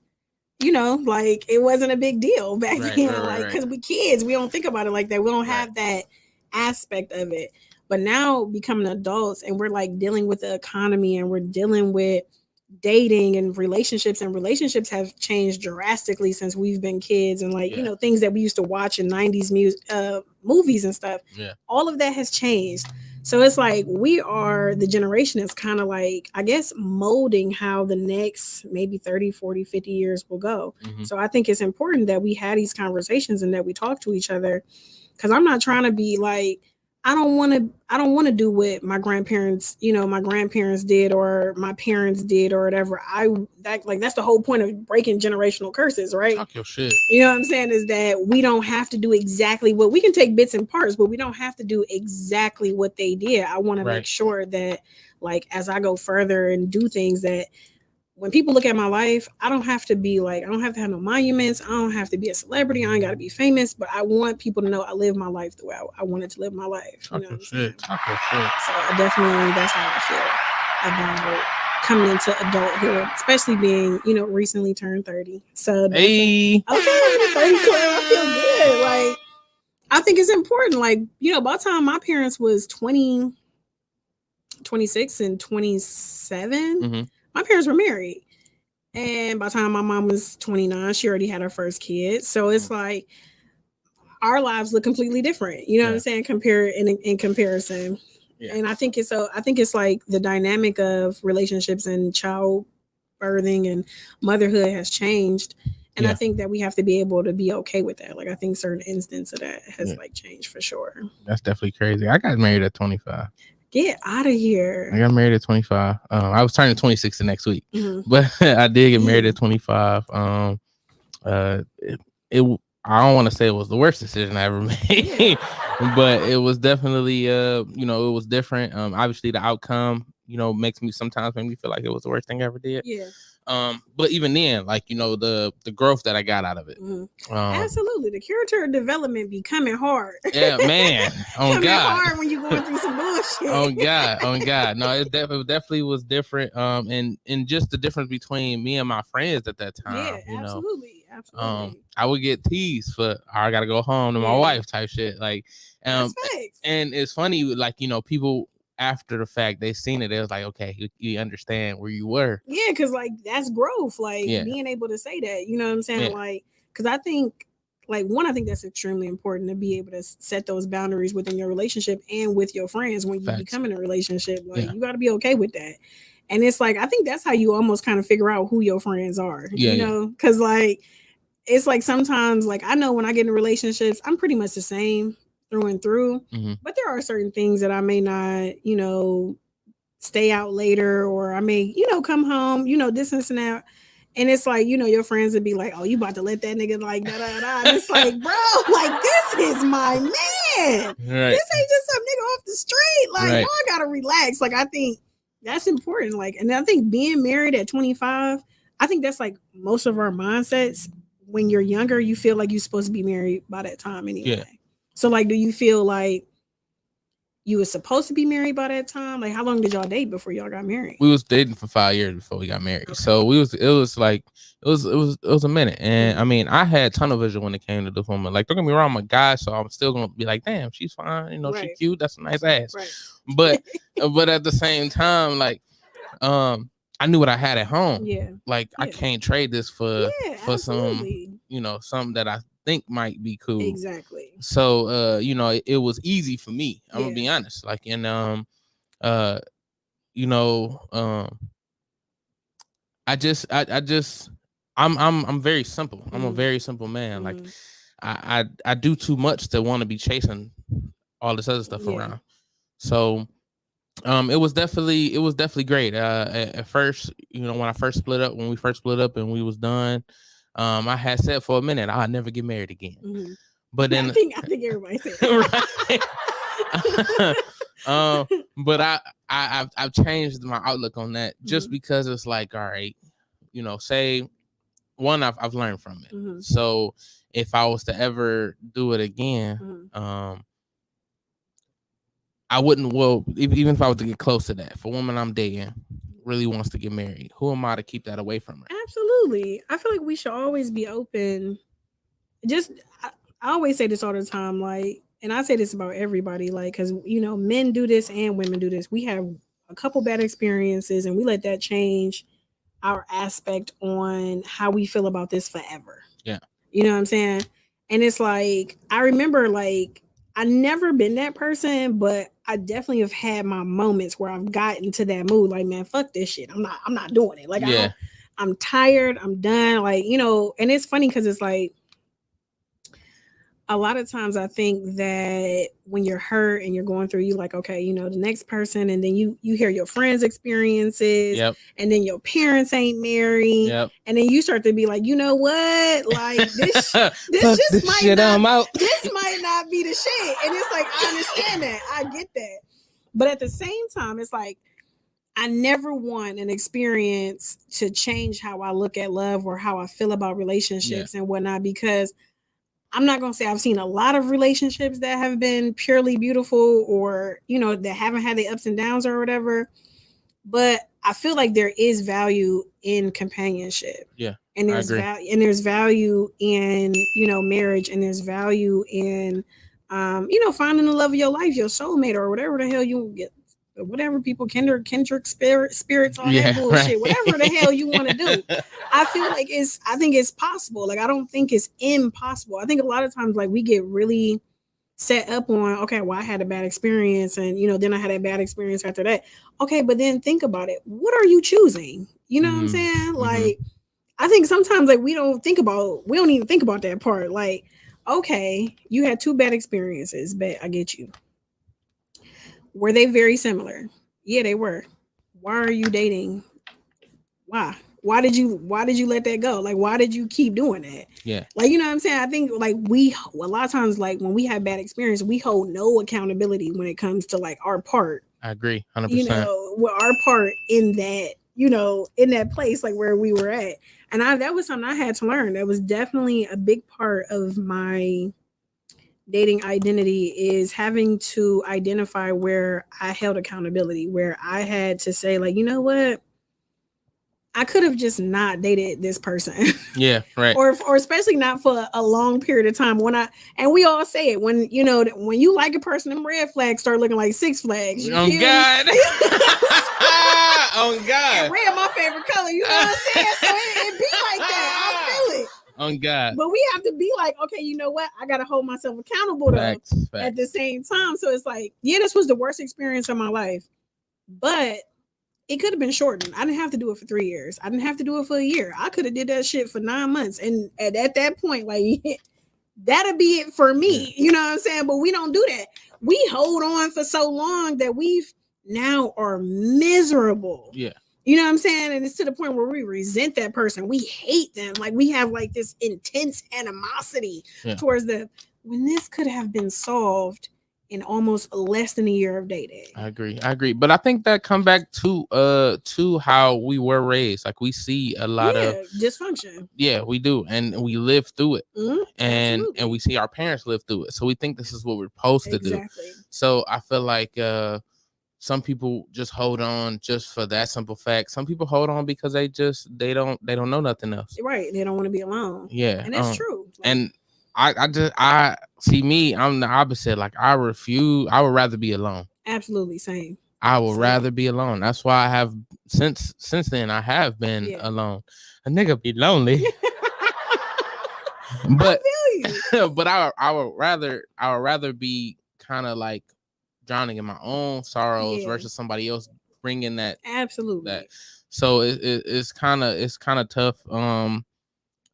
like it wasn't a big deal back then. Like, because we kids, we don't think about it like that. We don't have that aspect of it. But now becoming adults and we're like dealing with the economy and we're dealing with dating and relationships have changed drastically since we've been kids and like things that we used to watch in 90s movies and stuff. All of that has changed. So it's like we are the generation that's kind of like, I guess, molding how the next maybe 30, 40, 50 years will go. So I think it's important that we had these conversations and that we talk to each other, because I'm not trying to be like, I don't want to do what my grandparents did or my parents did or whatever. That's the whole point of breaking generational curses, right? Talk your shit. You know what I'm saying? Is that we don't have to do exactly what we can take bits and parts, but we don't have to do exactly what they did. I want to make sure that like as I go further and do things that when people look at my life, I don't have to have no monuments. I don't have to be a celebrity. I ain't got to be famous, but I want people to know I live my life the way I wanted to live my life. Talk your shit. So I definitely, that's how I feel about coming into adulthood, especially being, recently turned 30. So hey, okay, 30 I feel good. Like, I think it's important. Like, by the time my parents was 20, 26 and 27, my parents were married. And by the time my mom was 29, she already had her first kid. So it's like our lives look completely different. You know what I'm saying? In comparison. Yeah. And I think it's like the dynamic of relationships and child birthing and motherhood has changed. And I think that we have to be able to be okay with that. Like I think certain instance of that has like changed for sure. That's definitely crazy. I got married at 25. Get out of here. I got married at 25. I was turning 26 the next week, but I did get married at 25. I don't want to say it was the worst decision I ever made, but it was definitely, it was different. Obviously the outcome, makes me feel like it was the worst thing I ever did. Yeah. But even then, like, the growth that I got out of it. Absolutely. The character development be coming hard. Yeah, man. Oh God. Hard when you're going through some bullshit. Oh God. No, it definitely was different. And just the difference between me and my friends at that time. Yeah, absolutely. I would get teased for I gotta go home to my wife type shit. Like, and it's funny, like, people after the fact they seen it, they was like, okay, you understand where you were. Yeah, because like that's growth. Like being able to say that, you know what I'm saying? Like, because I think like one, I think that's extremely important to be able to set those boundaries within your relationship and with your friends when you Facts. become in a relationship. Like Yeah. you got to be okay with that. And it's like, I think that's how you almost kind of figure out who your friends are, Yeah, you know, because like, it's like sometimes like I know when I get in relationships, I'm pretty much the same through and through, Mhm. but there are certain things that I may not, you know, stay out later, or I may, you know, come home, you know, this and that. And it's like, you know, your friends would be like, oh, you about to let that nigga like da da da. And it's like, bro, like this is my man. Right. This ain't just some nigga off the street. Like, Right. y'all gotta relax. Like, I think that's important. Like, and I think being married at 25, I think that's like most of our mindsets. When you're younger, you feel like you're supposed to be married by that time anyway. Yeah. So, like, do you feel like you were supposed to be married by that time? Like, how long did y'all date before y'all got married? We was dating for 5 years before we got married. So it was a minute. And I mean, I had tunnel vision when it came to this woman. Like, don't get me wrong, I'm a guy, so I'm still gonna be like, damn, she's fine, you know, she cute, that's a nice ass. Right. But at the same time, like, I knew what I had at home. Yeah. Like, I can't trade this for absolutely. some, you know, something that I think might be cool. Exactly. So you know, it was easy for me. I'm gonna be honest. Like, and you know, I'm very simple. I'm a very simple man. Like, I do too much to want to be chasing all this other stuff around. So it was definitely great. At first, you know, when we first split up and we was done, I had said for a minute I'll never get married again. But then I think everybody said that. Right. But I've changed my outlook on that just because it's like, all right, you know, say one, I've learned from it. So if I was to ever do it again, I wouldn't. Well, even if I was to get close to that, for a woman I'm dating really wants to get married, who am I to keep that away from her? Absolutely. I feel like we should always be open. I always say this all the time, like, and I say this about everybody, like, because, you know, men do this and women do this. We have a couple bad experiences and we let that change our aspect on how we feel about this forever. Yeah. You know what I'm saying? And it's like, I remember, like, I never been that person, but I definitely have had my moments where I've gotten to that mood, like, man, fuck this shit. I'm not doing it. Like, I'm tired. I'm done. Like, you know, and it's funny because it's like, a lot of times I think that when you're hurt and you're going through, you like, okay, you know, the next person, and then you hear your friends' experiences, and then your parents ain't married, and then you start to be like, you know what, like this just might not be the shit. And it's like, I understand that, I get that, but at the same time, it's like, I never want an experience to change how I look at love or how I feel about relationships and whatnot, because I'm not going to say I've seen a lot of relationships that have been purely beautiful, or, you know, that haven't had the ups and downs or whatever. But I feel like there is value in companionship. Yeah. And there's value in, you know, marriage, and there's value in, you know, finding the love of your life, your soulmate, or whatever the hell you get, whatever people, kindred spirits, all that bullshit, whatever the hell you want to do. I think it's possible. Like, I don't think it's impossible. I think a lot of times, like, we get really set up on, okay, well, I had a bad experience, and, you know, then I had a bad experience after that. Okay, but then think about it. What are you choosing? You know what I'm saying? Like, I think sometimes, like, we don't even think about that part. Like, okay, you had 2 bad experiences, but I get you. Were they very similar? Yeah, they were. Why are you dating? Why? Why did you let that go? Like, why did you keep doing that? Yeah. Like, you know what I'm saying? I think, like, a lot of times, like, when we have bad experience, we hold no accountability when it comes to, like, our part. I agree, 100%. You know, our part in that, you know, in that place, like, where we were at. And that was something I had to learn. That was definitely a big part of my dating identity, is having to identify where I held accountability, where I had to say, like, you know what? I could have just not dated this person. Yeah, right. or especially not for a long period of time. And we all say it, when, you know, when you like a person, them red flags start looking like Six Flags. Oh God. Oh God. And red, my favorite color. You know what I'm saying? So it be like that. I feel it. On God. But we have to be like, okay, you know what? I gotta hold myself accountable though Facts. at the same time. So it's like, yeah, this was the worst experience of my life, but it could have been shortened. I didn't have to do it for 3 years. I didn't have to do it for a year. I could have did that shit for 9 months. And at that point, like that'll be it for me. You know what I'm saying? But we don't do that. We hold on for so long that we've now are miserable. Yeah. You know what I'm saying? And it's to the point where we resent that person. We hate them. Like we have like this intense animosity towards them when this could have been solved in almost less than a year of dating. I agree. But I think that come back to how we were raised. Like we see a lot of dysfunction. Yeah, we do. And we live through it. Mm-hmm. And we see our parents live through it. So we think this is what we're supposed to do. So I feel like some people just hold on just for that simple fact. Some people hold on because they don't know nothing else. Right. They don't want to be alone. Yeah. And that's true. Like, and I see me, I'm the opposite. Like I would rather be alone. Absolutely. Same. I would rather be alone. That's why I have since then I have been alone. A nigga be lonely. But but I would rather be kind of like drowning in my own sorrows versus somebody else bringing that. Absolutely. So it's kind of tough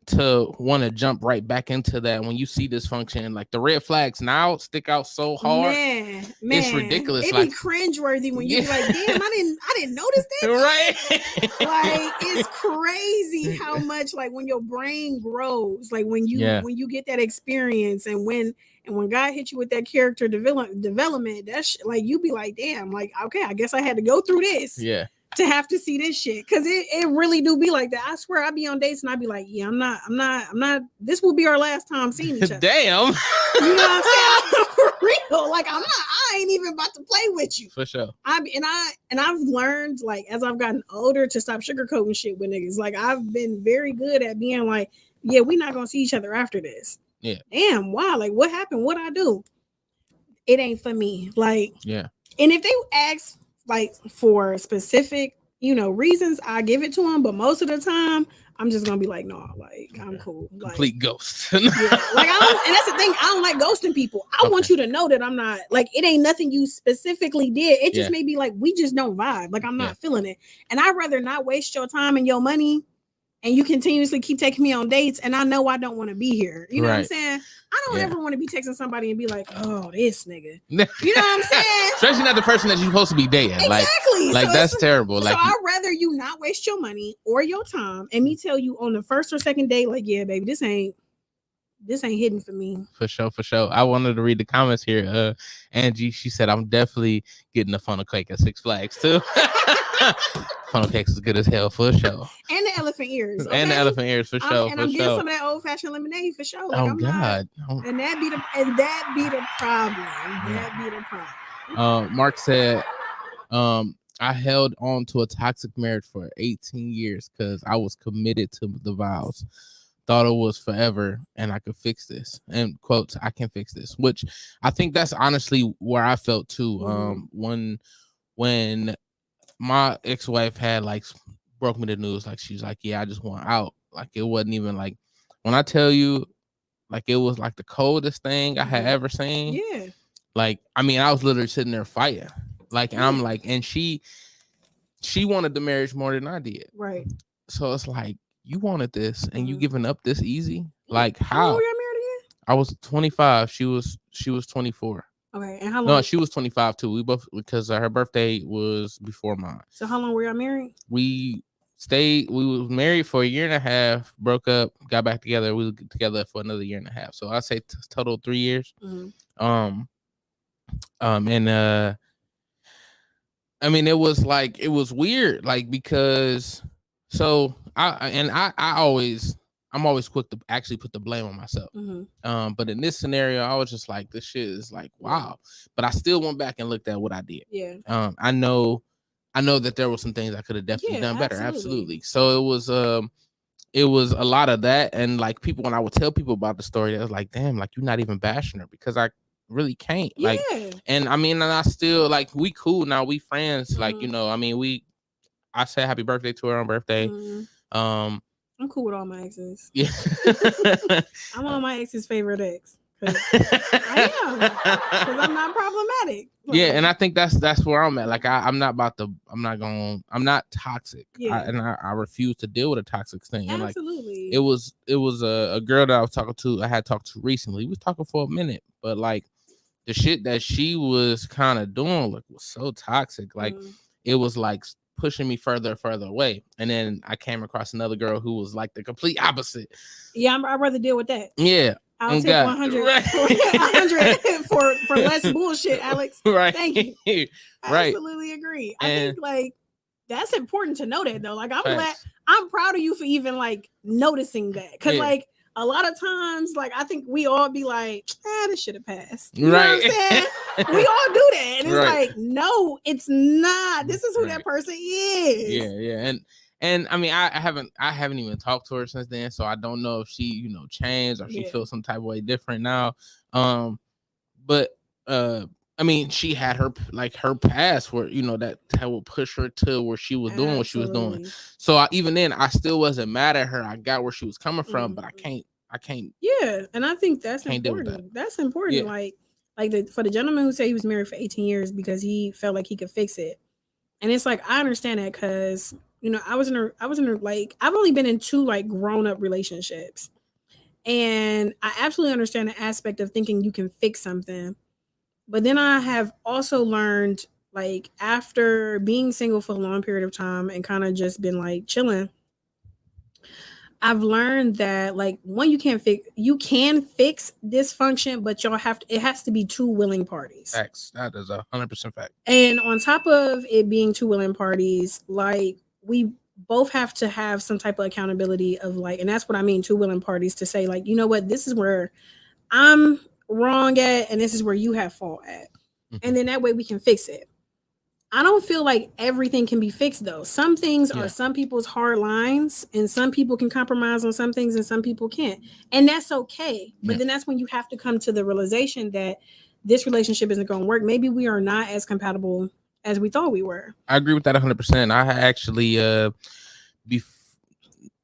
to want to jump right back into that when you see dysfunction. Like the red flags now stick out so hard. Man, it's ridiculous. It'd be cringeworthy when you be like, damn, I didn't notice that. Right. Like it's crazy how much like when your brain grows, like when you get that experience and when God hit you with that character development, that's like you be like, damn, like okay, I guess I had to go through this. Yeah. To have to see this shit, because it really do be like that. I swear I be on dates and I be like, yeah, I'm not. This will be our last time seeing each other. Damn. You know what I'm saying? For real. Like I ain't even about to play with you. For sure. I've learned like as I've gotten older to stop sugarcoating shit with niggas. Like I've been very good at being like, yeah, we're not gonna see each other after this. Yeah. Damn, why? Like what happened? What I do? It ain't for me. Like yeah. And if they ask like for specific, reasons, I give it to them, but most of the time I'm just gonna be like, no, like I'm cool. Like, complete ghost. Yeah, like I don't, and that's the thing, I don't like ghosting people. I want you to know that I'm not like it ain't nothing you specifically did. It just may be like we just don't vibe. Like I'm not feeling it. And I'd rather not waste your time and your money and you continuously keep taking me on dates and I know I don't want to be here. You know what I'm saying? I don't ever want to be texting somebody and be like, oh, this nigga. You know what I'm saying? Especially not the person that you're supposed to be dating. Exactly. Like that's terrible. So I'd rather you not waste your money or your time and me tell you on the first or second date, like, yeah, baby, this ain't hidden for me. For sure. I wanted to read the comments here. Angie, she said, I'm definitely getting a funnel cake at Six Flags too. Funnel cakes is good as hell for sure. And the elephant ears. Okay? And the elephant ears for sure. And I'm getting some of that old fashioned lemonade for sure. Like, oh God. And that be the problem. That be the problem. Mark said, I held on to a toxic marriage for 18 years because I was committed to the vows. Thought it was forever and I could fix this. And quotes, I can fix this. Which I think that's honestly where I felt too. When my ex-wife had like broke me the news, like she's like, yeah, I just want out. Like it wasn't even like when I tell you, like it was like the coldest thing I had ever seen. Yeah. Like, I mean, I was literally sitting there fighting. Like, and I'm like, and she wanted the marriage more than I did. Right. So it's like, you wanted this and you giving up this easy? Like how long were you married again? I was 25. She was 24. Okay. And how long? No, she was 25 too. We both, because her birthday was before mine. So how long were y'all married? We was married for a year and a half, broke up, got back together. We were together for another year and a half. So I say total 3 years. I mean, it was weird, like, because I'm always quick to actually put the blame on myself. But in this scenario, I was just like, this shit is like, wow. But I still went back and looked at what I did. Yeah. I know that there were some things I could have definitely done better. Absolutely. So it was a lot of that. And like people, when I would tell people about the story, they was like, damn, like you're not even bashing her, because I really can't. Like, and I mean, and I still like, we cool now, we friends. Like, I mean, I said happy birthday to her on birthday. I'm cool with all my exes. Yeah. I'm on my ex's favorite ex. I am, because I'm not problematic. Yeah, and I think that's where I'm at. Like I'm not toxic. Yeah. I refuse to deal with a toxic thing. And Absolutely. it was a girl that I had talked to recently. We was talking for a minute, but like the shit that she was kind of doing was so toxic. Like it was like pushing me further and further away. And then I came across another girl who was like the complete opposite. Yeah, I'd rather deal with that. Yeah. I'll take 100, right. 100 for less bullshit, Alex. Right. Thank you. I Right. absolutely agree. I think like that's important to know that though. Like I'm proud of you for even like noticing that. Because like a lot of times, like I think we all be like, this should have passed. You know what I'm saying? We all do that. And it's like, no, it's not. This is who that person is. Yeah. And I mean, I haven't even talked to her since then, so I don't know if she, changed or she feels some type of way different now. But I mean, she had her past where that would push her to where she was doing what she was doing. So even then, I still wasn't mad at her. I got where she was coming from, but I can't. Yeah, and I think that's important. That's important. Yeah. For the gentleman who said he was married for 18 years because he felt like he could fix it, and it's like I understand that because. I was in a like I've only been in 2 like grown up relationships, and I absolutely understand the aspect of thinking you can fix something, but then I have also learned like after being single for a long period of time and kind of just been like chilling, I've learned that like one, you can fix dysfunction, but it has to be 2 willing parties. Facts. That is 100% fact. And on top of it being 2 willing parties, like we both have to have some type of accountability of like, and that's what I mean, 2 willing parties to say like, you know what, this is where I'm wrong at, and this is where you have fault at. And then that way we can fix it. I don't feel like everything can be fixed though. Some things are some people's hard lines, and some people can compromise on some things and some people can't. And that's okay. But then that's when you have to come to the realization that this relationship isn't going to work. Maybe we are not as compatible as we thought we were. I agree with that 100%. I actually,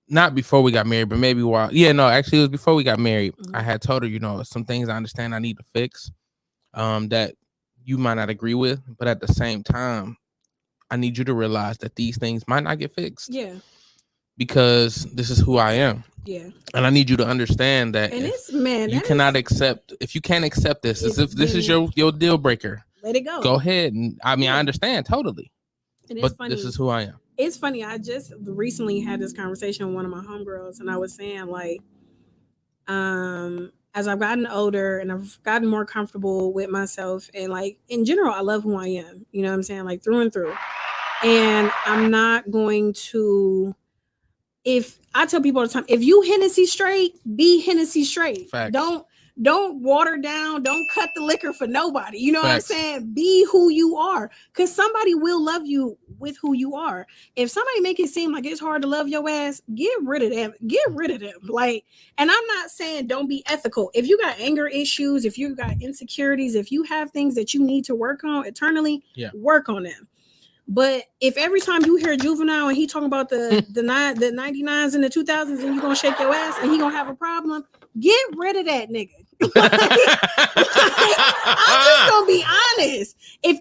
not before we got married, but maybe actually it was before we got married. I had told her, some things I understand I need to fix, that you might not agree with, but at the same time, I need you to realize that these things might not get fixed. Yeah. Because this is who I am. Yeah. And I need you to understand that and if you can't accept this, as if this is your deal breaker. Let it go. Go ahead. And I mean, I understand totally. But funny. This is who I am. It's funny. I just recently had this conversation with one of my homegirls, and I was saying like, as I've gotten older and I've gotten more comfortable with myself, and like in general, I love who I am. You know what I'm saying? Like through and through. And I'm not going to. If I tell people all the time, if you Hennessy straight, be Hennessy straight. Facts. Don't water down. Don't cut the liquor for nobody. You know what I'm saying? Be who you are, because somebody will love you with who you are. If somebody make it seem like it's hard to love your ass, get rid of them. Get rid of them. Like, and I'm not saying don't be ethical. If you got anger issues, if you got insecurities, if you have things that you need to work on eternally, work on them. But if every time you hear Juvenile and he talking about the 99s and the 2000s and you gonna shake your ass and he gonna have a problem, get rid of that nigga. I'm just gonna be honest. If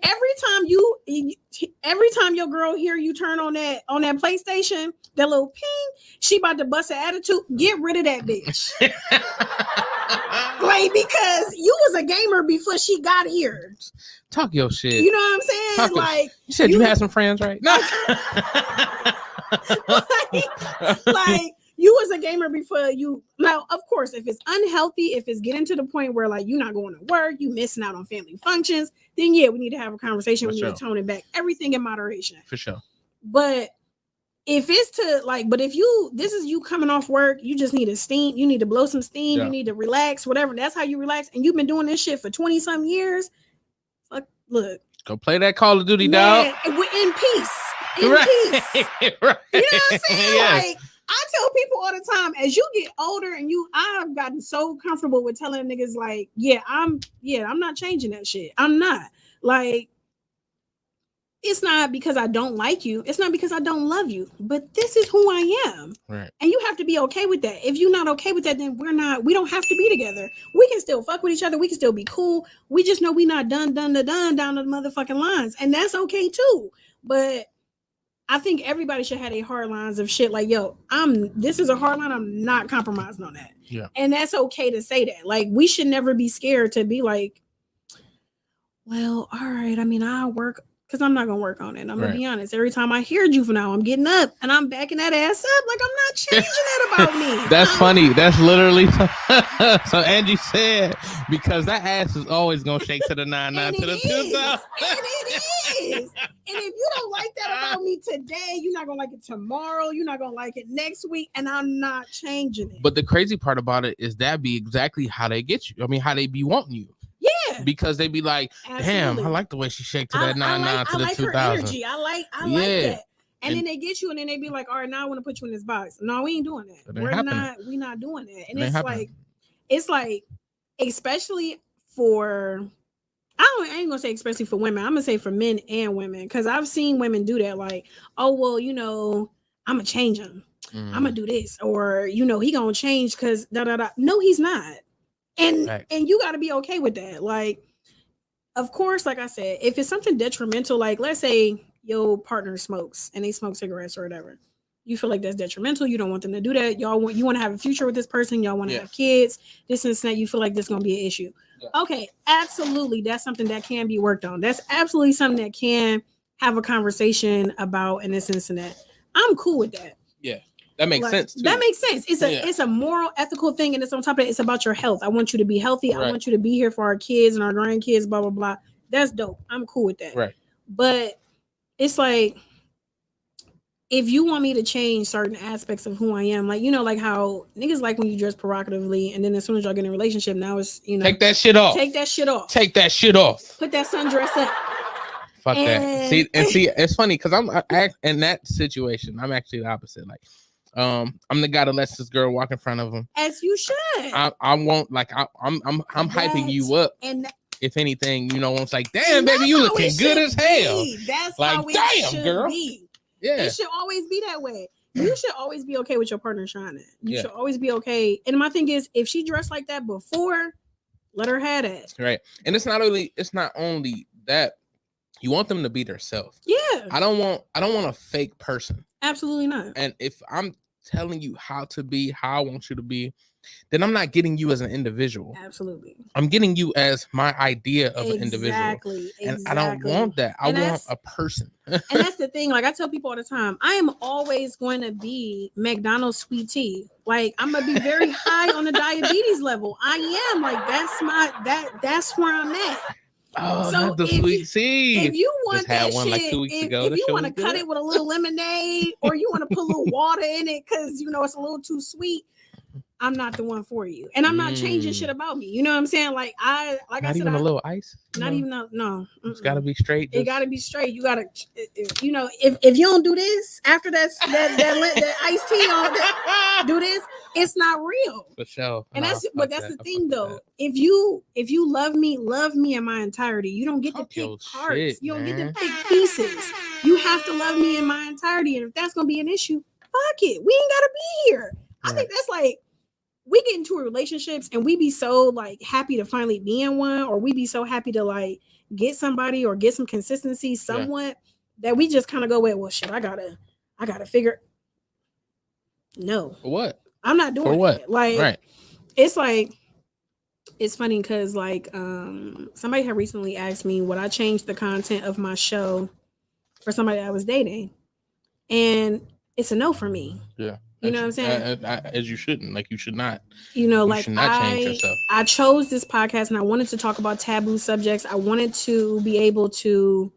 every time your girl hear you turn on that PlayStation, that little ping, she about to bust an attitude, get rid of that bitch. Like, because you was a gamer before she got here. Talk your shit. You know what I'm saying? You said you had some friends, right? No. like you was a gamer before you. Now, of course, if it's unhealthy, if it's getting to the point where like you're not going to work, you missing out on family functions, then we need to have a conversation. We need to tone it back. Everything in moderation. For sure. But if it's this is you coming off work, you just need a steam, you need to blow some steam, you need to relax, whatever. That's how you relax. And you've been doing this shit for 20 some years. Look, go play that Call of Duty, dog. In peace. Peace. Right. You know what I'm saying? Yes. Like, I tell people all the time, as you get older and I've gotten so comfortable with telling niggas like, I'm not changing that shit. I'm not. Like, it's not because I don't like you. It's not because I don't love you. But this is who I am. Right. And you have to be okay with that. If you're not okay with that, then we don't have to be together. We can still fuck with each other. We can still be cool. We just know we not done down the motherfucking lines. And that's okay too. But I think everybody should have a hard lines of shit like, yo, this is a hard line. I'm not compromising on that. Yeah. And that's okay to say that. Like, we should never be scared to be like, well, all right. I mean, I'll work, because I'm not gonna work on it. I'm gonna be honest. Every time I hear juvenile, I'm getting up and I'm backing that ass up. Like, I'm not changing that about me. That's funny. That's literally so Angie said, because that ass is always gonna shake to the 9-9 to the 2000. And it is. And if you don't like that about me today, you're not gonna like it tomorrow. You're not gonna like it next week, and I'm not changing it. But the crazy part about it is that be exactly how they get you. I mean, how they be wanting you. Yeah, because they be like, damn, I like the way she shake to that 9-9 to the 2000. Her energy. I like that. And then they get you, and then they be like, all right, now I want to put you in this box. No, we ain't doing that. We're not doing that. And it's like, especially for, I ain't gonna say especially for women. I'm gonna say for men and women, because I've seen women do that. Like, oh well, I'm gonna change him. I'm gonna do this, or he gonna change because da da da. No, he's not. And you got to be okay with that. Like, of course, like I said, if it's something detrimental, like let's say your partner smokes and they smoke cigarettes or whatever, you feel like that's detrimental. You don't want them to do that. You want to have a future with this person. Y'all want to have kids. This and that. You feel like this is gonna be an issue. Yeah. Okay, absolutely. That's something that can be worked on. That's absolutely something that can have a conversation about in this incident. I'm cool with that. Yeah. That makes sense too. That makes sense. It's a moral, ethical thing, and it's on top of it. It's about your health. I want you to be healthy. Right. I want you to be here for our kids and our grandkids. Blah blah blah. That's dope. I'm cool with that. Right. But it's like, if you want me to change certain aspects of who I am, like like how niggas like when you dress provocatively, and then as soon as y'all get in a relationship, now it's take that shit off. Take that shit off. Take that shit off. Put that sundress up. Fuck that. See, it's funny because I'm in that situation. I'm actually the opposite. Like, I'm the guy that lets this girl walk in front of him. As you should. I won't I'm hyping you up. And if anything, it's like, damn, baby, you looking good as hell. That's like, how it damn, should girl. Be. Yeah. It should always be that way. You should always be okay with your partner shining. You should always be okay. And my thing is, if she dressed like that before, let her have it. Right. And it's not only that. You want them to be themselves. Yeah. I don't want a fake person. Absolutely not. And if I'm telling you how to be, how I want you to be, then I'm not getting you as an individual. Absolutely. I'm getting you as my idea of an individual. Exactly. And I don't want that. I want a person. And that's the thing. Like I tell people all the time, I am always going to be McDonald's sweet tea. Like I'm gonna be very high on the diabetes level. I am. Like that's where I'm at. Oh, so not the sweet tea. If you want that one shit, like 2 weeks ago. If you want to cut it with a little lemonade, or you want to put a little water in it because it's a little too sweet, I'm not the one for you. And I'm not changing shit about me. You know what I'm saying? Like I said, even a little ice. Not even no. It's got to be straight. It got to be straight. You got to, if you don't do this after that iced tea on that, do this. It's not real. For sure. And that's the thing though. If you love me in my entirety. You don't get to pick parts. You don't get to pick pieces. You have to love me in my entirety. And if that's gonna be an issue, fuck it. We ain't gotta be here. I think that's like, we get into relationships and we be so like happy to finally be in one, or we be so happy to like get somebody or get some consistency somewhat that we just kind of go, well shit, I gotta figure. No. For what? I'm not doing For what? it. Like it's like, it's funny because like somebody had recently asked me would I change the content of my show for somebody I was dating, and it's a no for me. Yeah. You know what I'm saying? As you shouldn't. Like you should not. Like should not change yourself. I chose this podcast and I wanted to talk about taboo subjects. I wanted to be able to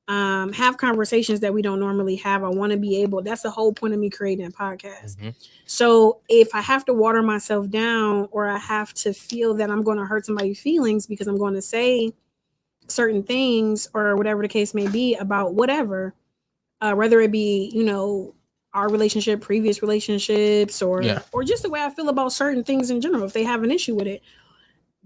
have conversations that we don't normally have. I want to be able. That's the whole point of me creating a podcast. Mm-hmm. So if I have to water myself down, or I have to feel that I'm going to hurt somebody's feelings because I'm going to say certain things or whatever the case may be about whatever, whether it be our relationship, previous relationships, or just the way I feel about certain things in general, if they have an issue with it,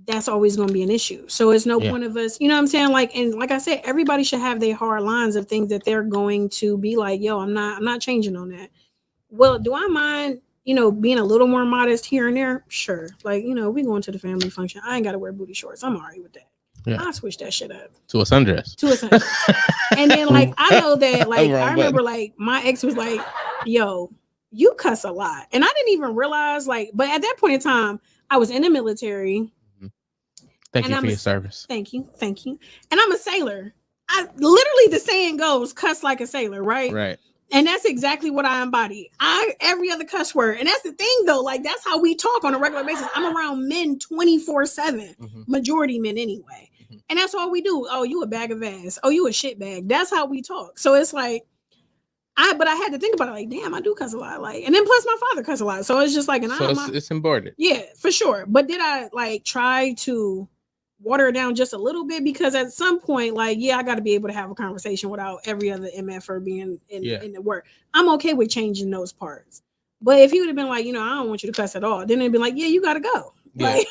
that's always going to be an issue. So it's no point of us, you know what I'm saying? Like, and like I said, everybody should have their hard lines of things that they're going to be like, yo, I'm not changing on that. Well, do I mind, being a little more modest here and there? Sure. Like, we going to the family function. I ain't got to wear booty shorts. I'm all right with that. Yeah. I'll switch that shit up. To a sundress. And then, like, I know that, like, I remember, like, my ex was like, yo, you cuss a lot. And I didn't even realize, like, but at that point in time, I was in the military. Thank you for your service. Thank you. And I'm a sailor. I literally, the saying goes, cuss like a sailor, right? Right. And that's exactly what I embody. Every other cuss word. And that's the thing, though. Like, that's how we talk on a regular basis. I'm around men 24/7. Majority men anyway. And that's all we do. Oh, you a bag of ass. Oh, you a shit bag. That's how we talk. So it's like, but I had to think about it. Like, damn, I do cuss a lot. Like, and then plus my father cuss a lot. So it's just like, it's important. Yeah, for sure. But did I like try to water it down just a little bit? Because at some point, like, yeah, I got to be able to have a conversation without every other MFer being in the work. I'm okay with changing those parts. But if he would have been like, I don't want you to cuss at all, then it'd be like, yeah, you got to go. Yeah. Like,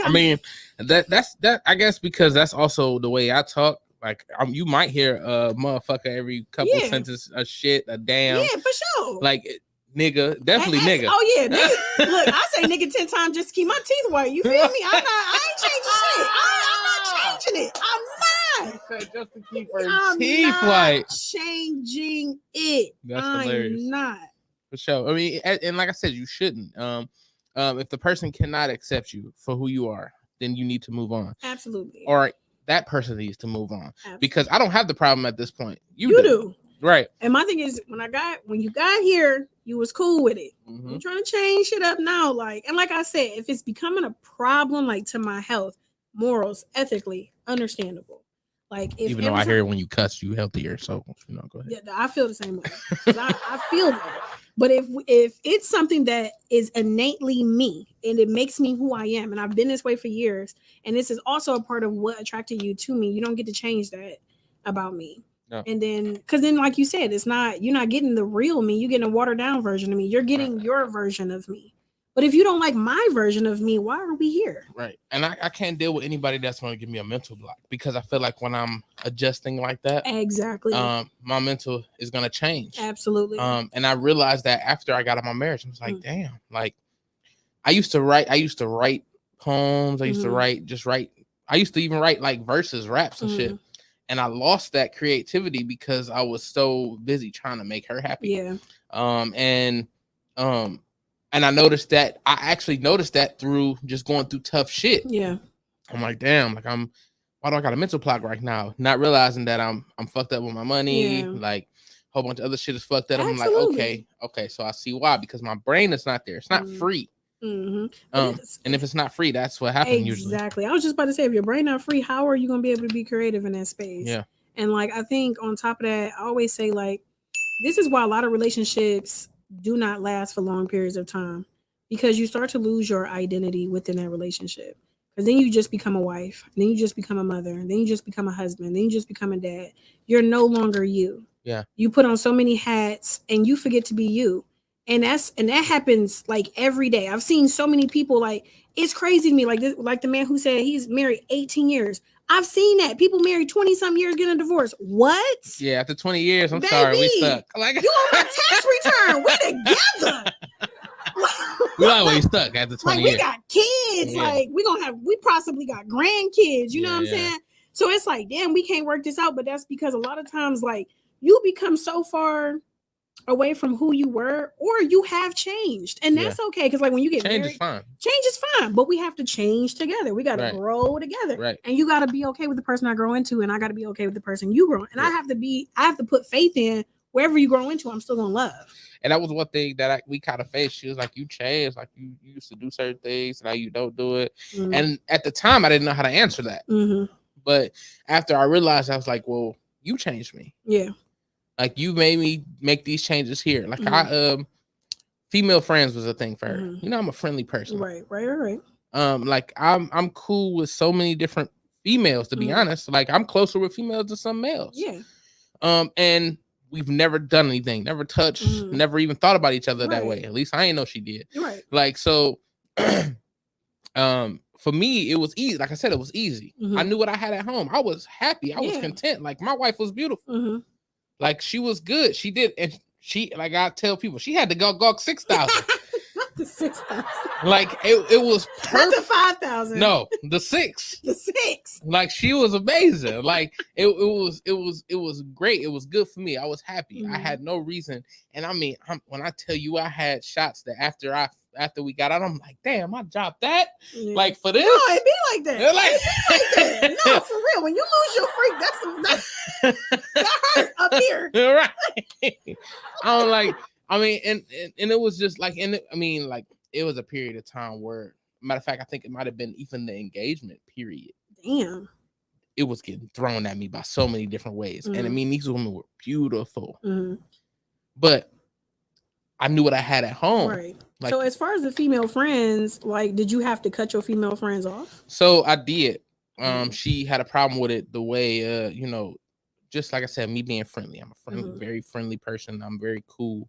I mean, that's I guess because that's also the way I talk. Like, you might hear a motherfucker every couple sentences, a shit, a damn. Yeah, for sure. Like, nigga, definitely nigga. Oh yeah, nigga. Look, I say nigga 10 times just to keep my teeth white. You feel me? I ain't changing shit. I'm not changing it. I'm not. Just to keep her teeth white. Changing it. That's hilarious. I'm not. For sure. I mean, and like I said, you shouldn't. If the person cannot accept you for who you are, then you need to move on. Absolutely. Or that person needs to move on. Absolutely. Because I don't have the problem at this point. You do. Right. And my thing is, when you got here, you was cool with it. I'm trying to change shit up now. Like, and like I said, if it's becoming a problem, like to my health, morals, ethically, understandable. Like, even though I hear when you cuss, you healthier. So go ahead. Yeah, I feel the same way. I feel that. But if it's something that is innately me and it makes me who I am, and I've been this way for years, and this is also a part of what attracted you to me, you don't get to change that about me. No. And then, because then, like you said, you're not getting the real me, you're getting a watered down version of me. You're getting your version of me. But if you don't like my version of me, why are we here? Right. And I can't deal with anybody that's going to give me a mental block, because I feel like when I'm adjusting like that, exactly, my mental is going to change. Absolutely. And I realized that after I got out of my marriage, I was like, damn, like I used to write poems. I used to write. I used to even write like verses, raps and shit. And I lost that creativity because I was so busy trying to make her happy. Yeah. And I noticed that through just going through tough shit. Yeah. I'm like, damn, like why do I got a mental block right now? Not realizing that I'm fucked up with my money, like a whole bunch of other shit is fucked up. Absolutely. I'm like, okay, so I see why, because my brain is not there. It's not free. And if it's not free, that's what happens usually. Exactly. I was just about to say, if your brain not free, how are you gonna be able to be creative in that space? Yeah. And like, I think on top of that, I always say, like, this is why a lot of relationships do not last for long periods of time, because you start to lose your identity within that relationship. Because then you just become a wife, then you just become a mother, then you just become a husband, then you just become a dad. You're no longer you. Yeah. You put on so many hats and you forget to be you. And that happens like every day. I've seen so many people, like, it's crazy to me. Like this, like the man who said he's married 18 years. I've seen that. People married 20 some years getting a divorce. What? Yeah, after 20 years, I'm sorry, we stuck. Like, you on my tax return. We're together. We always stuck after 20 years. We got kids. Yeah. Like, we possibly got grandkids. You know what I'm saying? So it's like, damn, we can't work this out. But that's because a lot of times, like, you become so far away from who you were, or you have changed, and that's okay, because like when you get change married, change is fine, but we have to change together. We got to grow together, and you got to be okay with the person I grow into, and I got to be okay with the person you grow, and I have to put faith in wherever you grow into. I'm still gonna love. And that was one thing that we kind of faced. She was like, you changed, like you used to do certain things, now you don't do it. And at the time I didn't know how to answer that, but after I realized, I was like, well, you changed me. Yeah. Like, you made me make these changes here. Like, female friends was a thing for her. You know, I'm a friendly person. Right. Like, I'm cool with so many different females, to be honest. Like, I'm closer with females than some males. Yeah. And we've never done anything, never touched, never even thought about each other that way. At least I ain't know she did. Right. Like, so, for me, it was easy. Like I said, it was easy. I knew what I had at home. I was happy. I was content. Like my wife was beautiful. Like she was good. She did, and she, like I tell people, she had to go 6,000. Not the 6,000. Like it was perfect. Not the 5,000. No, the 6. The 6. Like she was amazing. Like it was great. It was good for me. I was happy. I had no reason. And I mean, when I tell you, I had shots that after we got out, I'm like, damn, I dropped that. Like for this. No, it be like that. Like, that. No, for real. When you lose your freak, that hurt up here. Right. I'm like, I mean, and it was just like, like it was a period of time where, matter of fact, I think it might have been even the engagement period. Damn. It was getting thrown at me by so many different ways. And I mean, these women were beautiful. But I knew what I had at home. Right. Like, so as far as the female friends, like, did you have to cut your female friends off? So I did. She had a problem with it the way, just like I said, me being friendly. I'm a friendly, very friendly person. I'm very cool.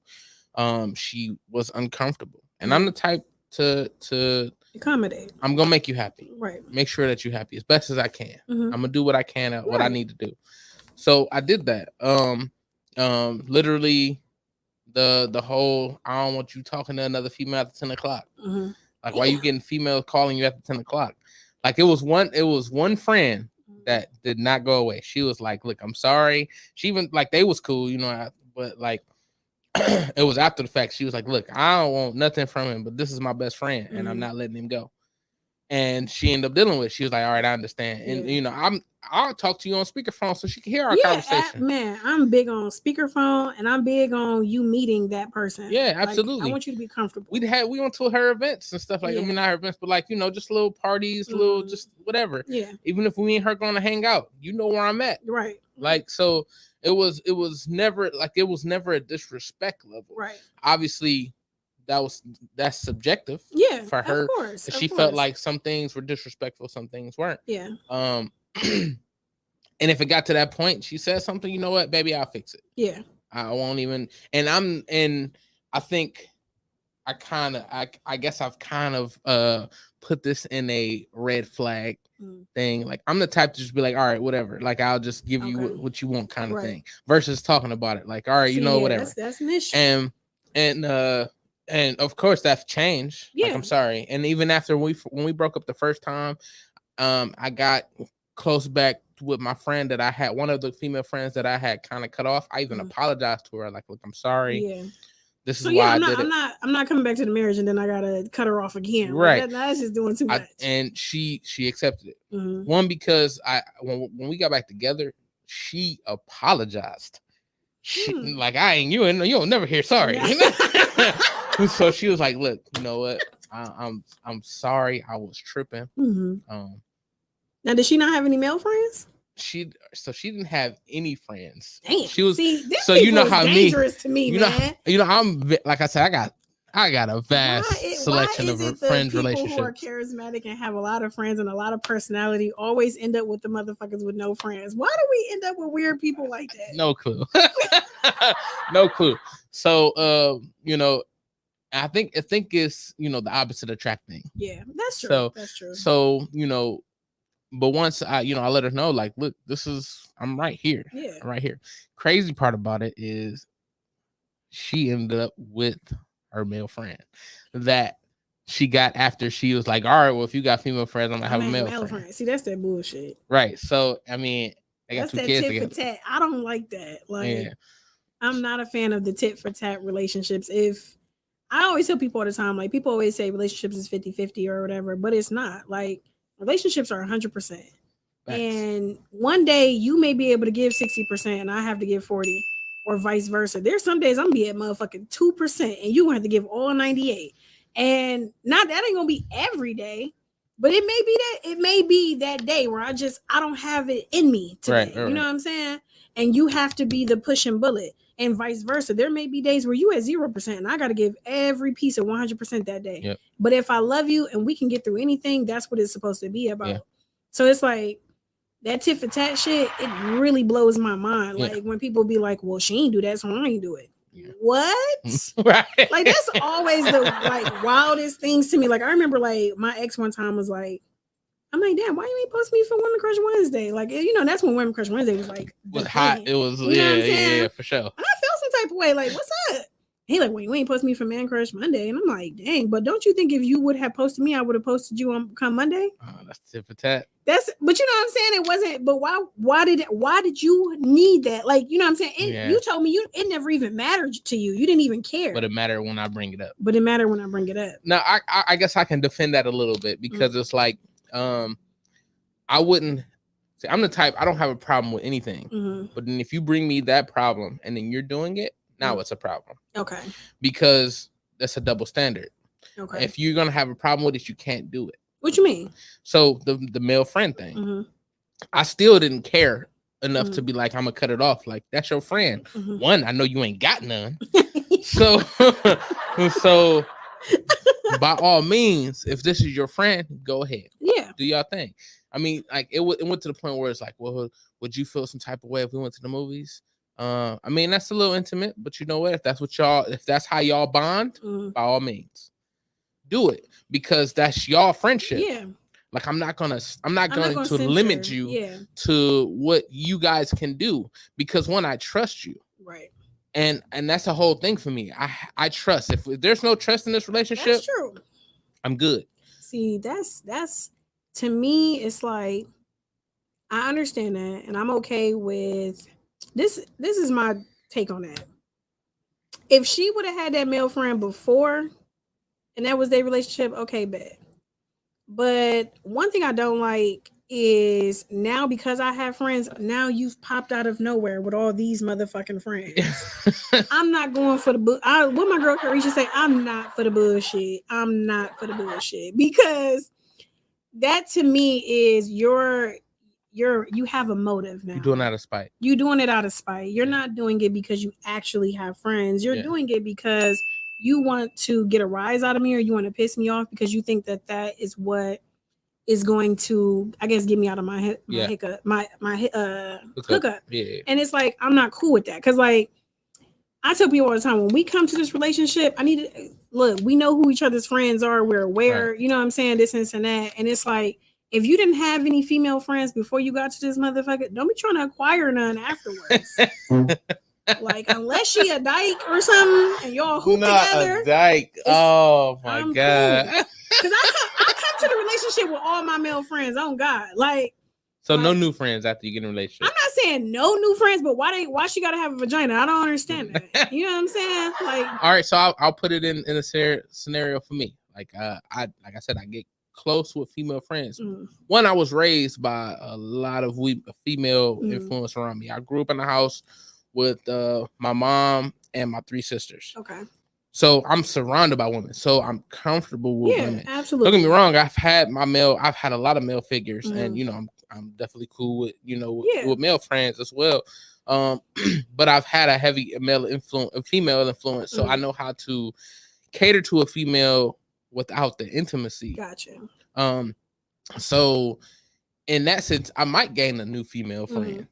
She was uncomfortable. And I'm the type to accommodate. I'm gonna make you happy. Right. Make sure that you're happy as best as I can. I'm gonna do what I can, what I need to do. So I did that. Literally the whole, I don't want you talking to another female after 10 o'clock. Like, why you getting females calling you after 10 o'clock? Like, it was one friend that did not go away. She was like, look, I'm sorry. She even, like, they was cool, but like, it was after the fact. She was like, look, I don't want nothing from him, but this is my best friend, and I'm not letting him go. And she ended up dealing with it. She was like, all right, I understand. And, I'll talk to you on speakerphone so she can hear our conversation. Man, I'm big on speakerphone, and I'm big on you meeting that person. Yeah, absolutely. Like, I want you to be comfortable. We went to her events and stuff like, I mean, not her events, but like, just little parties, little, just whatever. Yeah. Even if we and her going to hang out, where I'm at. Right. Like, so it was never a disrespect level. Right. Obviously, that's subjective. Yeah, for her. Of course. She felt like some things were disrespectful, some things weren't. Yeah. And if it got to that point, she said something, you know what, baby, I'll fix it. Yeah. I won't even, and I think I guess I've kind of put this in a red flag thing. Like, I'm the type to just be like, all right, whatever. Like, I'll just give you what you want, kind of thing, versus talking about it. Like, all right, whatever. That's an issue. And of course that's changed. Yeah. Like, I'm sorry. And even after when we broke up the first time, I got close back with my friend that I had, one of the female friends that I had kind of cut off. I even apologized to her. Like, look, I'm sorry. Yeah. This is why I did it. I'm not coming back to the marriage and then I gotta cut her off again. Right. Like, that's just doing too much. And she accepted it. One, because when we got back together, she apologized. Like, I ain't you, and you'll never hear sorry. So she was like, look, you know what? I'm sorry. I was tripping. Now, did she not have any male friends? She didn't have any friends. Damn. She was, see, this so you know how dangerous to me, man. I'm, like I said, I got a vast selection of friends relationships. People who are charismatic and have a lot of friends and a lot of personality always end up with the motherfuckers with no friends. Why do we end up with weird people like that? No clue. No clue. So I think it's the opposite attracting. Yeah, that's true. That's true. So but once I let her know, like, look, I'm right here. Yeah. I'm right here. Crazy part about it is she ended up with her male friend that she got after she was like, all right, well, if you got female friends, I'm gonna have a male friend. See, that's that bullshit. Right. So I mean, they got that's 2 kids tit together. for tat. I don't like that. Like, I'm not a fan of the tit for tat relationships. If I always tell people all the time, like, people always say relationships is 50-50 or whatever, but it's not. Like, relationships are 100%. And one day you may be able to give 60% and I have to give 40, or vice versa. There's some days I'm gonna be at motherfucking 2% and you gonna have to give all 98. And not that ain't gonna be every day, but it may be that day where I don't have it in me today. Right. You know what I'm saying? And you have to be the pushing bullet, and vice versa. There may be days where you at 0% and I got to give every piece of 100% that day. Yep. But if I love you and we can get through anything, that's what it's supposed to be about. Yeah. So it's like that tit for tat shit, it really blows my mind. Yeah. Like, when people be like, well, she ain't do that, so I ain't do it. Yeah. What? Right. Like, that's always the like wildest things to me. Like, I remember, like, my ex one time was like, I'm like, damn, why you ain't post me for Women Crush Wednesday? Like, that's when Women Crush Wednesday was like was hot. It was yeah, for sure. And I felt some type of way, like, what's up? He like, well, you ain't post me for Man Crush Monday, and I'm like, dang. But don't you think if you would have posted me, I would have posted you on come Monday? Oh, that's tit for tat. But you know what I'm saying? It wasn't. But why did you need that? Like, you know what I'm saying? You told me it never even mattered to you. You didn't even care. But it mattered when I bring it up. Now, I guess I can defend that a little bit because it's like, I wouldn't say I'm the type. I don't have a problem with anything. But then if you bring me that problem and then you're doing it, now it's a problem. Okay. Because that's a double standard. Okay. If you're gonna have a problem with it, you can't do it. What you mean? So the male friend thing, I still didn't care enough to be like, I'm gonna cut it off. Like, that's your friend. One, I know you ain't got none. so by all means, if this is your friend, go ahead. Yeah. Do y'all thing. I mean, like it went to the point where it's like, well, would you feel some type of way if we went to the movies? I mean, that's a little intimate, but you know what? If that's how y'all bond, by all means, do it, because that's y'all friendship. Yeah. Like, I'm not going to limit you to what you guys can do, because one, I trust you. Right. And that's the whole thing for me. I trust. If there's no trust in this relationship, that's true. I'm good. See, that's to me, it's like, I understand that, and I'm okay with this. This is my take on that. If she would have had that male friend before, and that was their relationship, okay, bet. But one thing I don't like is now, because I have friends, now you've popped out of nowhere with all these motherfucking friends. I'm not going for the what my girl Carisha say, I'm not for the bullshit. I'm not for the bullshit, because that to me is you have a motive now. You're doing it out of spite. You're doing it out of spite. You're not doing it because you actually have friends. You're doing it because you want to get a rise out of me, or you want to piss me off because you think that is what is going to, I guess, get me out of my hookup. Yeah. And it's like, I'm not cool with that. Cause like, I tell people all the time, when we come to this relationship, I need to look, we know who each other's friends are. We're aware, you know what I'm saying? This and that. And it's like, if you didn't have any female friends before you got to this motherfucker, don't be trying to acquire none afterwards. Like, unless she a dyke or something and y'all hoop together. A dyke. Oh my God. Cool. Cause I come to the relationship with all my male friends. Oh God. Like, so no new friends after you get in a relationship. I'm not saying no new friends, but why she gotta have a vagina? I don't understand that. You know what I'm saying? Like, all right, so I'll put it in a scenario for me. Like, I said, I get close with female friends. One, I was raised by a lot of female influence around me. I grew up in a house with my mom and my 3 sisters. Okay. So I'm surrounded by women. So I'm comfortable with women. Absolutely. Don't get me wrong. I've had a lot of male figures, and I'm definitely cool with with male friends as well. But I've had a heavy female influence, so I know how to cater to a female without the intimacy. Gotcha. So in that sense, I might gain a new female friend.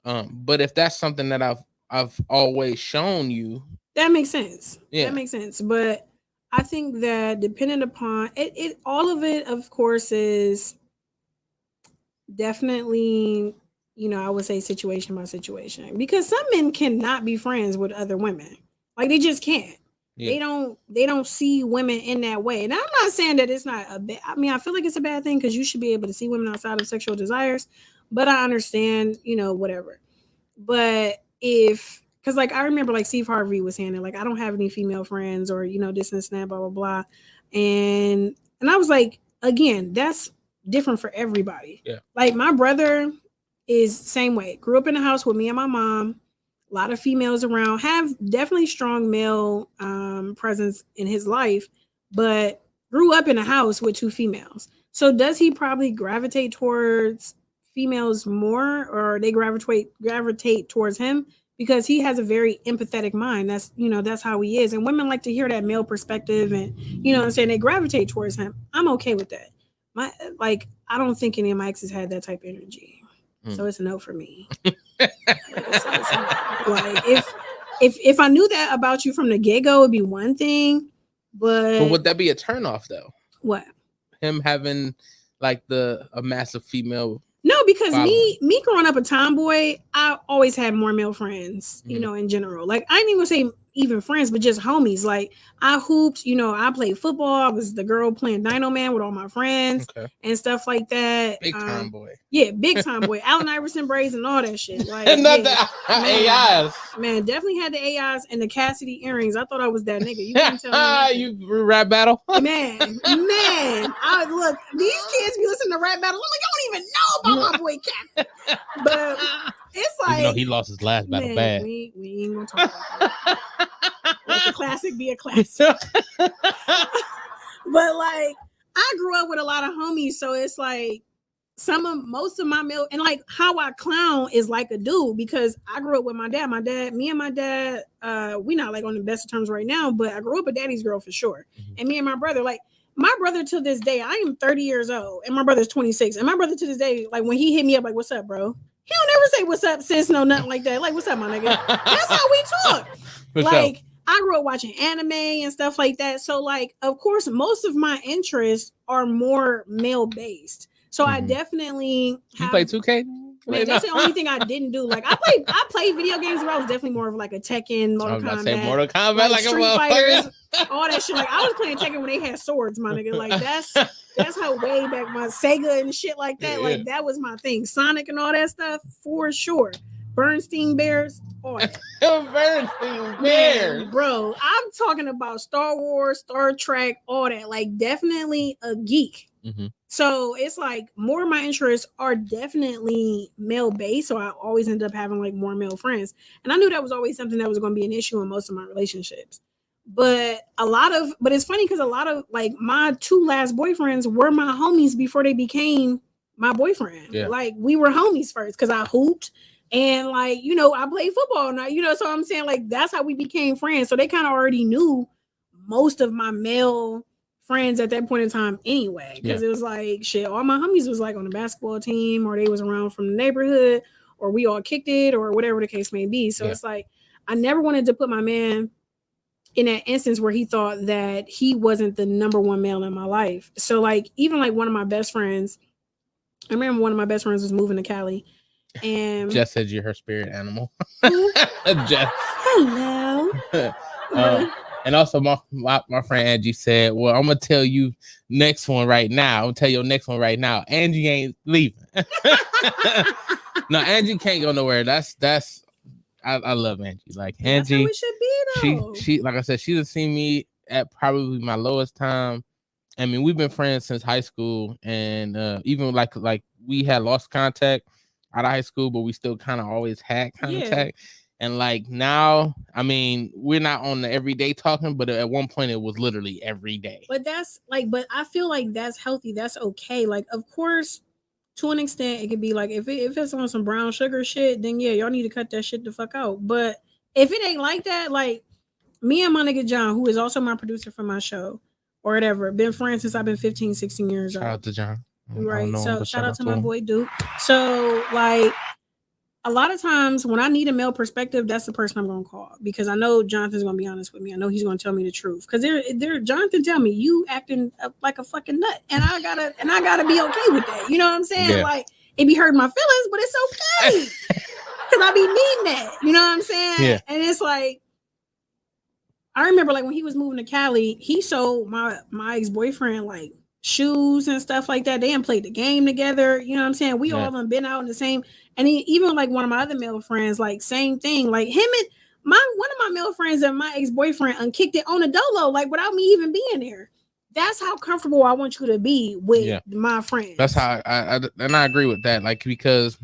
But if that's something that I've always shown you, that makes sense. Yeah, that makes sense. But I think that depending upon it, all of it, of course, is definitely, I would say situation by situation, because some men cannot be friends with other women. Like, they just can't. Yeah. They don't see women in that way. And I'm not saying that it's not a bad, I mean, I feel like it's a bad thing, because you should be able to see women outside of sexual desires, but I understand, whatever. But because like, I remember like Steve Harvey was saying it, like, I don't have any female friends, or, this and that, blah, blah, blah. And I was like, again, that's different for everybody. Yeah. Like, my brother is same way. Grew up in a house with me and my mom, a lot of females around, have definitely strong male presence in his life, but grew up in a house with 2 females. So does he probably gravitate towards females more, or they gravitate towards him because he has a very empathetic mind? That's, that's how he is. And women like to hear that male perspective, and, I'm saying, they gravitate towards him. I'm okay with that. I don't think any of my exes had that type of energy. So it's a no for me. Like, if I knew that about you from the get-go, it'd be one thing, but would that be a turnoff though? What? Him having like a massive female. No, because following. me growing up a tomboy, I always had more male friends, you know, in general. Like I ain't even say even friends, but just homies. Like I hooped, you know, I played football. I was the girl playing Dino Man with all my friends and stuff like that. Big time boy. Yeah, big time boy. Allen Iverson braids and all that shit. Like Not yeah, the AIs. Man, definitely had the AIs and the Cassidy earrings. I thought I was that nigga. You couldn't tell me. You rap battle? Man. I look, these kids be listening to rap battle. I'm like, I don't even know about my boy Cassidy. But it's like, even though he lost his last battle bad. We ain't gonna talk about that. Let the classic be a classic. But like, I grew up with a lot of homies, so it's like most of my male and like how I clown is like a dude because I grew up with my dad. Me and my dad, we not like on the best of terms right now, but I grew up a daddy's girl for sure. And me and my brother, like my brother to this day, I am 30 years old and my brother's 26. And my brother to this day, like when he hit me up, like, what's up, bro? He don't ever say what's up, sis, no, nothing like that. Like, what's up, my nigga? That's how we talk. Like, I grew up watching anime and stuff like that. So, like, of course, most of my interests are more male based. So I definitely You play 2K? Man, that's the only thing I didn't do. Like I played video games where I was definitely more of like a Tekken, Mortal Kombat, like Street Fighters, all that shit. Like I was playing Tekken when they had swords, my nigga. Like that's how way back my Sega and shit like that. Like that was my thing. Sonic and all that stuff for sure. Bernstein Bears, all that. Bernstein Bears, man, bro. I'm talking about Star Wars, Star Trek, all that. Like definitely a geek. So it's like more of my interests are definitely male based. So I always end up having like more male friends. And I knew that was always something that was going to be an issue in most of my relationships. But it's funny because a lot of like my two last boyfriends were my homies before they became my boyfriend. Yeah. Like we were homies first because I hooped and like, you know, I played football now, you know, so I'm saying like that's how we became friends. So they kind of already knew most of my male friends at that point in time anyway, because it was like shit, all my homies was like on the basketball team or they was around from the neighborhood or we all kicked it or whatever the case may be. So it's like I never wanted to put my man in that instance where he thought that he wasn't the number one male in my life. So like even like one of my best friends, I remember one of my best friends was moving to Cali and Jess said you're her spirit animal. Jess. Hello. And also, my friend Angie said, "Well, I'm gonna tell you next one right now. I'm gonna tell you next one right now. Angie ain't leaving. No, Angie can't go nowhere. I love Angie. Like Angie, that's how it should be, though. She like I said, she has seen me at probably my lowest time. I mean, we've been friends since high school, and even like we had lost contact out of high school, but we still kind of always had contact." Yeah. And like now, I mean, we're not on the everyday talking, but at one point it was literally every day. But that's like, but I feel like that's healthy. That's okay. Like, of course, to an extent, it could be like if it's on some brown sugar shit, then yeah, y'all need to cut that shit the fuck out. But if it ain't like that, like me and my nigga John, who is also my producer for my show or whatever, been friends since I've been 15, 16 years old. Shout out to John. Right. So shout out to my boy Duke. So like, a lot of times when I need a male perspective, that's the person I'm going to call because I know Jonathan's going to be honest with me. I know he's going to tell me the truth because Jonathan tell me you acting like a fucking nut and I gotta be okay with that. You know what I'm saying? Yeah. Like it be hurting my feelings, but it's okay because I be needing that. You know what I'm saying? Yeah. And it's like, I remember like when he was moving to Cali, he sold my ex-boyfriend like shoes and stuff like that. They didn't play the game together. You know what I'm saying? We all been out in the same. And even like one of my other male friends, like same thing. Like him and one of my male friends and my ex-boyfriend unkicked it on a dolo, like without me even being there. That's how comfortable I want you to be with my friends. That's how I agree with that. Like because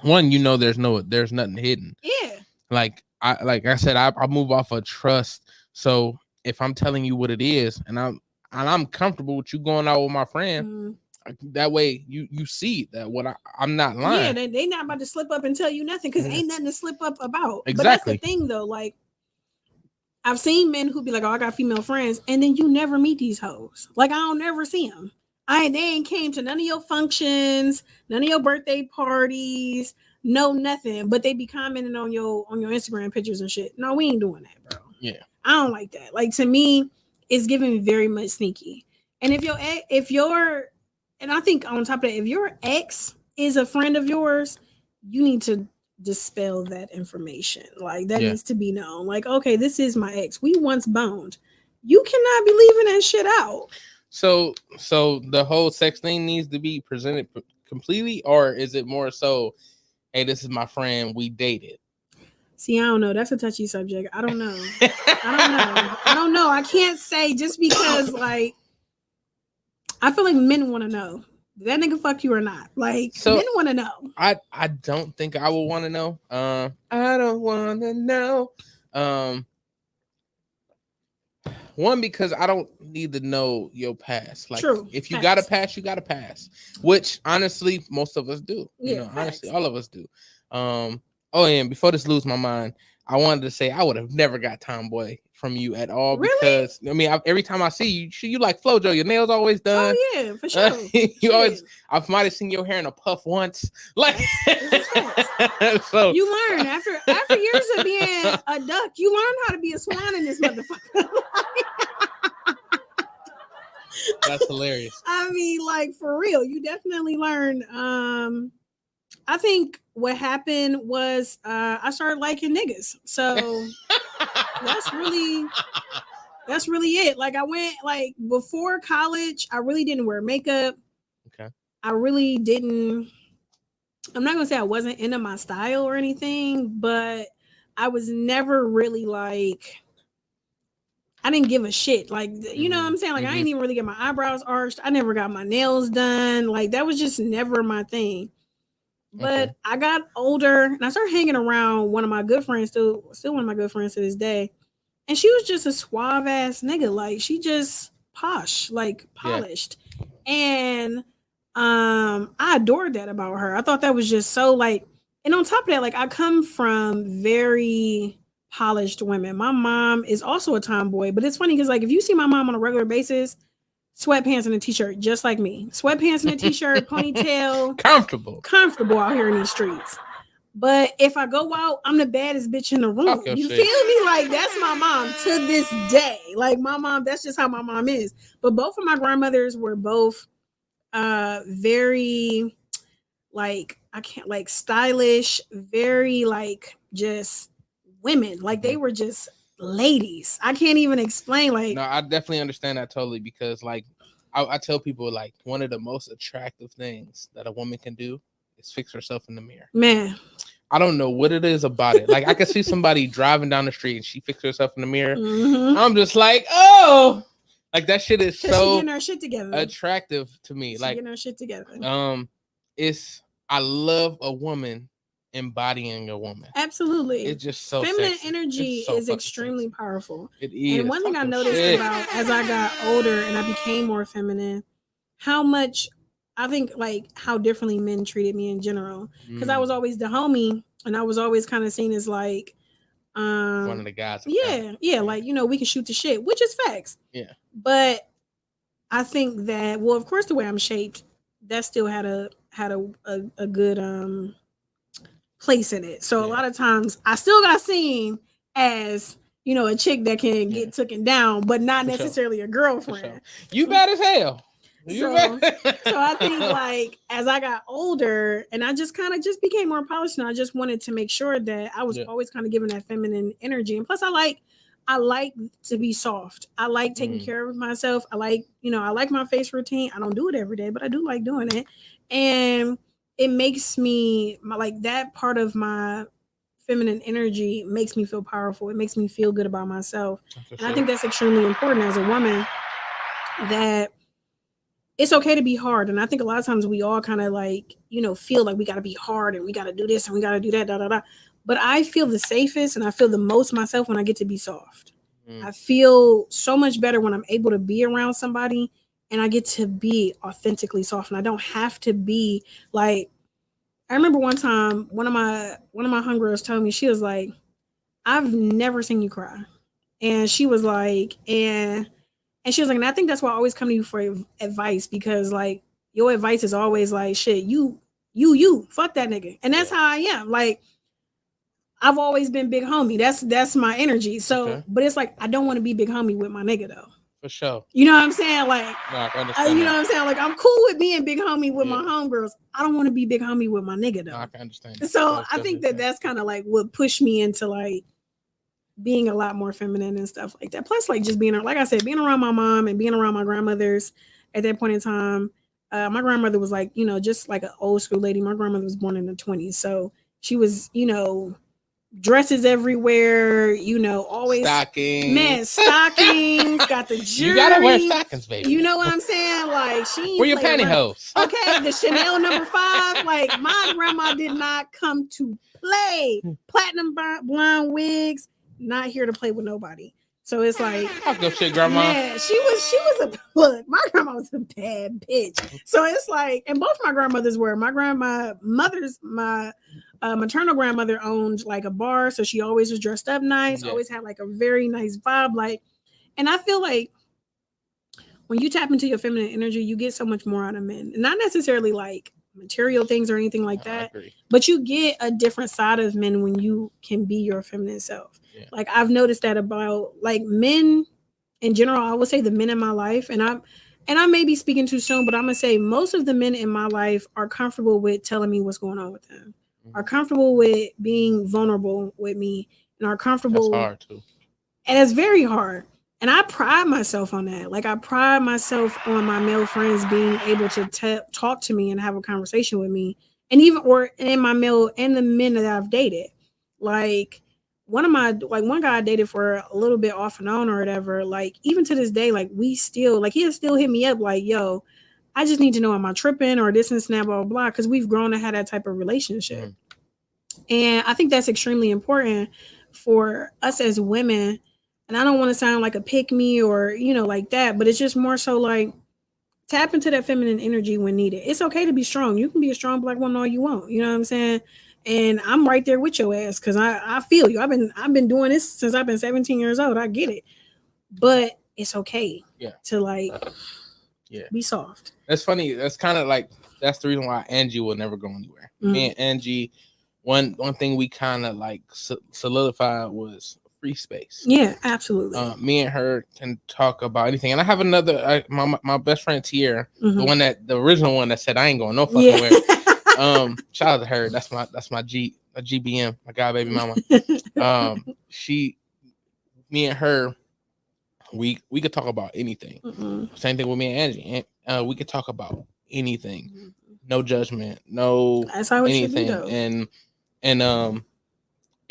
one, you know, there's nothing hidden. Yeah. Like I said, I move off of trust. So if I'm telling you what it is, and I'm comfortable with you going out with my friend. That way you see that what I'm not lying. Yeah, they not about to slip up and tell you nothing because ain't nothing to slip up about. Exactly. But that's the thing though. Like I've seen men who be like, "Oh, I got female friends," and then you never meet these hoes. Like I don't never see them. They ain't came to none of your functions, none of your birthday parties, no nothing. But they be commenting on your Instagram pictures and shit. No, we ain't doing that, bro. Yeah, I don't like that. Like to me, it's giving very much sneaky. And if and I think on top of that, if your ex is a friend of yours, you need to dispel that information. Like that needs to be known. Like, okay, this is my ex. We once boned. You cannot be leaving that shit out. So the whole sex thing needs to be presented completely, or is it more so, hey, this is my friend, we dated? See, I don't know. That's a touchy subject. I don't know. I don't know. I can't say just because, like, I feel like men want to know. Did that nigga fuck you or not? Like, So, men want to know. I don't think I would want to know. I don't want to know. One, because I don't need to know your past. Like, True. if you got a past, you got a past. Which, honestly, most of us do. Yeah, you know, honestly, all of us do. Oh, and before this lose my mind, I wanted to say I would have never got tomboy from you at all. Really? Because I mean, every time I see you like FloJo. Your nails always done. Oh yeah, for sure. You always. I might have seen your hair in a puff once. Like, so you learn after years of being a duck, you learn how to be a swan in this motherfucker. That's hilarious. I mean, like, for real, you definitely learn. I think what happened was I started liking niggas. So that's really it. Like, I went, like, before college, I really didn't wear makeup. Okay. I really didn't. I'm not gonna say I wasn't into my style or anything, but I was never really like, I didn't give a shit. Like, you know what I'm saying? Like, I didn't even really get my eyebrows arched. I never got my nails done. Like, that was just never my thing. But I got older and I started hanging around one of my good friends, still one of my good friends to this day. And she was just a suave ass nigga. Like, she just posh, like polished. Yeah. And I adored that about her. I thought that was just so, like, and on top of that, like, I come from very polished women. My mom is also a tomboy, but it's funny because, like, if you see my mom on a regular basis, sweatpants and a t-shirt, just like me. Sweatpants and a t-shirt, ponytail. Comfortable out here in these streets. But if I go out, I'm the baddest bitch in the room. You feel me? Like, that's my mom to this day. Like, my mom, that's just how my mom is. But both of my grandmothers were both very, like, stylish, very, like, just women. Like, they were just ladies. I can't even explain. Like, no, I definitely understand that totally, because, like, I tell people, like, one of the most attractive things that a woman can do is fix herself in the mirror. Man, I don't know what it is about it. Like, I can see somebody driving down the street and she fixes herself in the mirror. I'm just like, oh, like, that shit is so getting her shit together. Attractive to me. Like, getting her shit together. I love a woman embodying a woman. Absolutely. It's just so feminine sexy. energy so is extremely sexy. Powerful. It is. And one thing I noticed about as I got older and I became more feminine, how much I think, like, how differently men treated me in general. Because I was always the homie and I was always kind of seen as, like, one of the guys. Yeah, like, you know, we can shoot the shit, which is facts. Yeah. But I think that, well, of course, the way I'm shaped, that still had a good place in it. So a lot of times I still got seen as, you know, a chick that can get taken down, but not necessarily a girlfriend. You bad as hell. So I think, like, as I got older and I just kind of just became more polished, and I just wanted to make sure that I was always kind of giving that feminine energy. And plus I like to be soft. I like taking care of myself. I like my face routine. I don't do it every day, but I do like doing it. And it makes me, like, that part of my feminine energy makes me feel powerful. It makes me feel good about myself. And I think that's extremely important as a woman, that it's okay to be hard. And I think a lot of times we all kind of, like, you know, feel like we got to be hard and we got to do this and we got to do that, But I feel the safest and I feel the most myself when I get to be soft. I feel so much better when I'm able to be around somebody and I get to be authentically soft. And I don't have to be like, I remember one time one of my homegirls told me, she was like, I've never seen you cry. And she was like, and she was like, and I think that's why I always come to you for advice, because, like, your advice is always like, shit, you, fuck that nigga. And that's how I am. Like, I've always been big homie. That's my energy. So, but it's like, I don't want to be big homie with my nigga though. For sure. You know what I'm saying? Like, No, I understand you know that. what I'm saying? Like, I'm cool with being big homie with my Yeah. homegirls. I don't want to be big homie with my nigga though. No, I can understand that. So That's I think definitely that's kind of like what pushed me into like being a lot more feminine and stuff like that. Plus, like just being, like I said, being around my mom and being around my grandmothers at that point in time. My grandmother was like, you know, just like an old school lady. My grandmother was born in the 20s. So she was, you know, dresses everywhere, you know, always stockings. Man, stockings, got the jewelry. You gotta wear stockings, baby. You know what I'm saying? Like she Wear your pantyhose. Okay, the Chanel number 5. Like my grandma did not come to play. Platinum blonde wigs, not here to play with nobody. So it's like, talk your shit, grandma. Man, she was a look. My grandma was a bad bitch. So it's like, and both my grandmothers were. My maternal grandmother owned like a bar, so she always was dressed up nice. Always had like a very nice vibe. Like, and I feel like when you tap into your feminine energy, you get so much more out of men. Not necessarily like material things or anything like that, but you get a different side of men when you can be your feminine self. Yeah. Like I've noticed that about like men in general. I would say the men in my life, and I may be speaking too soon, but I'm gonna say most of the men in my life are comfortable with telling me what's going on with them, are comfortable with being vulnerable with me, and are comfortable. That's hard too. And it's very hard. And I pride myself on that. Like I pride myself on my male friends being able to talk to me and have a conversation with me, and even or in my male and the men that I've dated. Like one guy I dated for a little bit off and on or whatever. Like even to this day, like we still like he'll still hit me up like, yo, I just need to know am I tripping or this and snap blah blah blah, because we've grown to have that type of relationship. And I think that's extremely important for us as women. And I don't want to sound like a pick me or, you know, like that, but it's just more so like tap into that feminine energy when needed. It's okay to be strong. You can be a strong black woman all you want. You know what I'm saying? And I'm right there with your ass because I feel you. I've been doing this since I've been 17 years old. I get it. But it's okay to like be soft. That's funny. That's kind of like that's the reason why Angie will never go anywhere. Me and Angie, one thing we kind of like solidified was free space. Yeah, absolutely. Me and her can talk about anything. And I have another my best friend Tierra, the original one that said I ain't going no fucking where. Shout out to her. That's my GBM, my god baby mama. Me and her, we could talk about anything. Same thing with me and Angie. And we could talk about anything. No judgment, no anything. And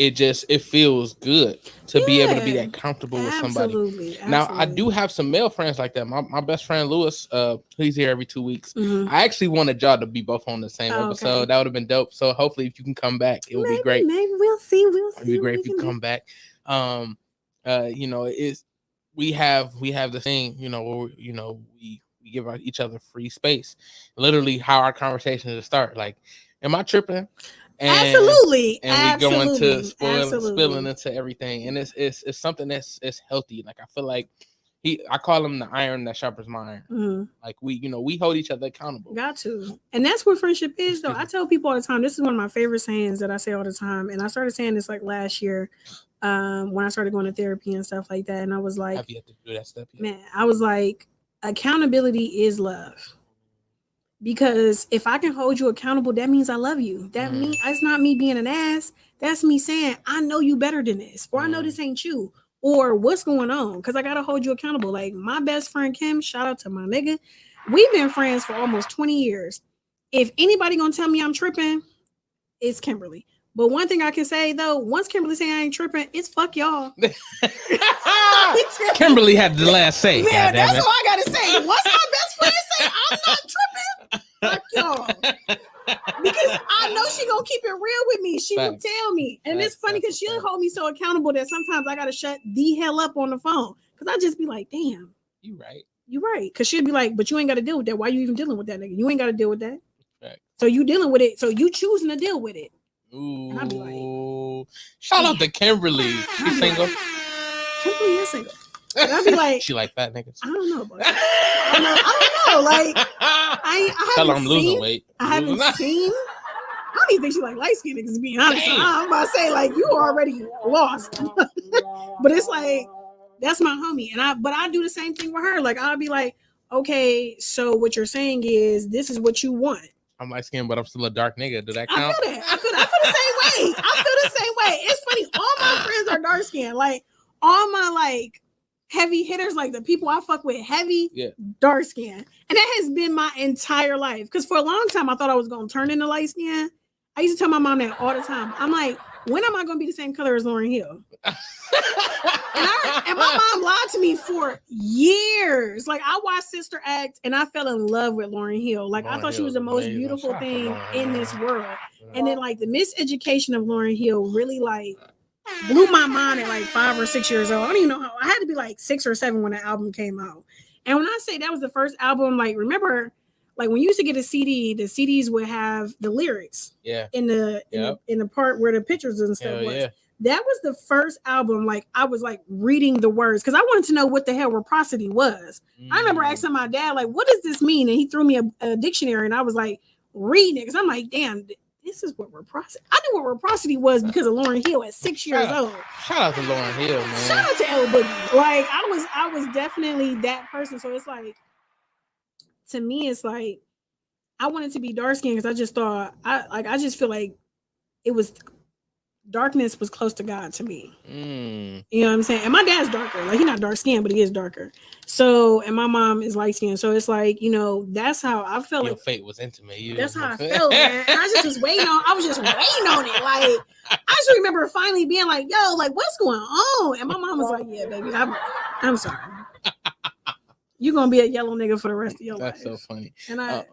it feels good to be able to be that comfortable with somebody. Absolutely. Now I do have some male friends like that. My best friend Lewis, he's here every 2 weeks. I actually wanted y'all to be both on the same episode. That would have been dope. So hopefully if you can come back, it would be great. Maybe we'll see. It'd be great if you come back. You know, we have the thing, you know, where we give each other free space. Literally how our conversations start. Like, am I tripping? Absolutely. And we go into spilling into everything. And it's something that's healthy. Like I feel like I call him the iron that sharpens my iron. Like we hold each other accountable. Got to. And that's what friendship is though. I tell people all the time, this is one of my favorite sayings that I say all the time. And I started saying this like last year, when I started going to therapy and stuff like that. And I was like, have you had to do that step yet? Man, I was like, accountability is love. Because if I can hold you accountable, that means I love you. That means it's not me being an ass. That's me saying, I know you better than this, or I know this ain't you, or what's going on. Because I gotta hold you accountable. Like my best friend Kim, shout out to my nigga. We've been friends for almost 20 years. If anybody gonna tell me I'm tripping, it's Kimberly. But one thing I can say though, once Kimberly say I ain't tripping, it's fuck y'all. Kimberly had the last say. Yeah, that's all I gotta say. Once my best friend say I'm not tripping, fuck y'all. Because I know she gonna keep it real with me. She will tell me. And it's funny because she'll hold me so accountable that sometimes I gotta shut the hell up on the phone. Because I just be like, damn. You right. You right. Because she'll be like, but you ain't gotta deal with that. Why you even dealing with that nigga? You ain't gotta deal with that. Right. So you dealing with it. So you choosing to deal with it. Ooh. And I be like, shout out to Kimberly. She's single. Kimberly is single. And I'd be like, she like fat niggas. I don't know, but I don't know. Like, I tell her haven't I'm losing seen, weight. I haven't seen. I don't even think she like light skinned niggas, to be honest. I'm about to say, like, you already lost. But it's like, That's my homie. But I do the same thing with her. Like, I'll be like, okay, so what you're saying is this is what you want. I'm light skinned, but I'm still a dark nigga. Did that count? I feel that. I feel the same way. I feel the same way. It's funny. All my friends are dark skinned. Like, all my like heavy hitters, like the people I fuck with, heavy, dark skin. And that has been my entire life. Because for a long time, I thought I was going to turn into light skin. I used to tell my mom that all the time. I'm like, when am I going to be the same color as Lauryn Hill? and my mom lied to me for years. Like, I watched Sister Act and I fell in love with Lauryn Hill. Like, I thought she was the most beautiful thing in this world. And then, like, the miseducation of Lauryn Hill really, like, blew my mind at like 5 or 6 years old. I don't even know how. I had to be like 6 or 7 when the album came out. And when I say that was the first album, like, remember, like, when you used to get a CD, the CDs would have the lyrics in the part where the pictures and stuff was. That was the first album, like, I was like reading the words because I wanted to know what the hell reciprocity was. I remember asking my dad, like, what does this mean? And he threw me a dictionary and I was like reading it because I'm like, damn, this is what reciprocity. I knew what reciprocity was because of Lauryn Hill at 6 years old. Shout out to Lauryn Hill, man. Shout out to L Boogie. Like, I was definitely that person. So it's like, to me, it's like I wanted to be dark skinned because I just thought I just feel like it was darkness was close to God to me. You know what I'm saying? And my dad's darker. Like, he's not dark skinned, but he is darker. So, and my mom is light skinned. So it's like, you know, that's how I felt. Your like fate was intimate. That's how I felt, man. And I just was waiting on. I was just waiting on it. Like, I just remember finally being like, "Yo, like, what's going on?" And my mom was like, "Yeah, baby, I'm sorry. You're gonna be a yellow nigga for the rest of your life." That's so funny. And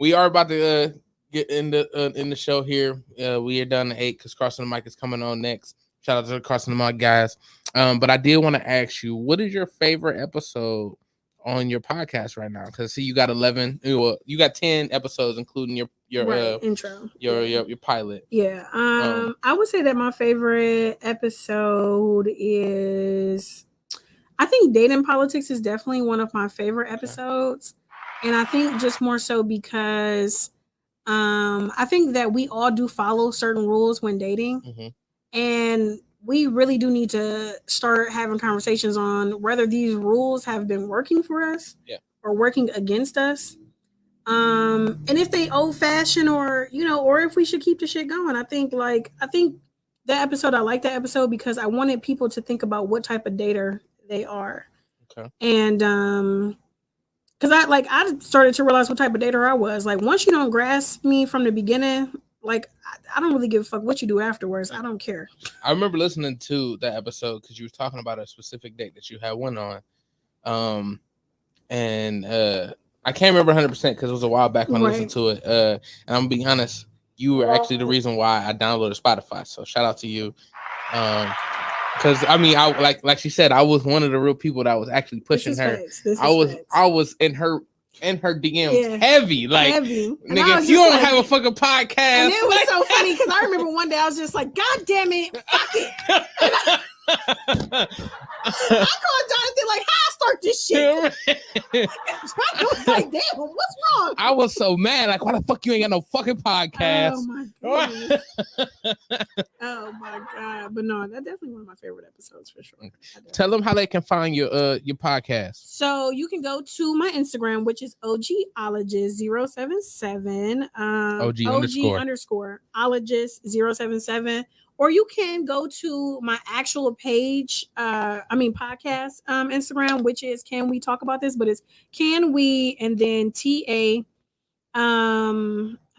we are about to get in the show here. We are done at 8 because Crossing the Mic is coming on next. Shout out to the Crossing the Mic guys. But I did want to ask you, what is your favorite episode on your podcast right now? Because see, you got 11. You got 10 episodes, including your intro, your pilot. Yeah. I would say that my favorite episode is, I think Dating Politics is definitely one of my favorite episodes. And I think just more so because I think that we all do follow certain rules when dating. And we really do need to start having conversations on whether these rules have been working for us or working against us. And if they old fashioned or, you know, or if we should keep the shit going. I think that episode, I like that episode because I wanted people to think about what type of dater they are. Okay. And because I started to realize what type of dater I was. Like, once you don't grasp me from the beginning, like, I don't really give a fuck what you do afterwards. I don't care. I remember listening to that episode because you were talking about a specific date that you had went on. And I can't remember 100% because it was a while back when I listened to it. And I'm gonna be honest, you were actually the reason why I downloaded Spotify. So shout out to you. Because I mean, I like she said, I was one of the real people that was actually pushing her. I was in her DMs heavy, like, nigga, if you don't have a fucking podcast. And it was so funny because I remember one day I was just like, God damn it, fuck it. I called Jonathan like, how I start this shit? I was like, damn, what's wrong? I was so mad, like, why the fuck you ain't got no fucking podcast? Oh my goodness. Oh my god. But no, that's definitely one of my favorite episodes for sure. Tell them how they can find your podcast. So you can go to my Instagram, which is OGologist077. OG _ologist077. Or you can go to my actual page, podcast, Instagram, which is Can We Talk About This? But it's Can We and then TA. I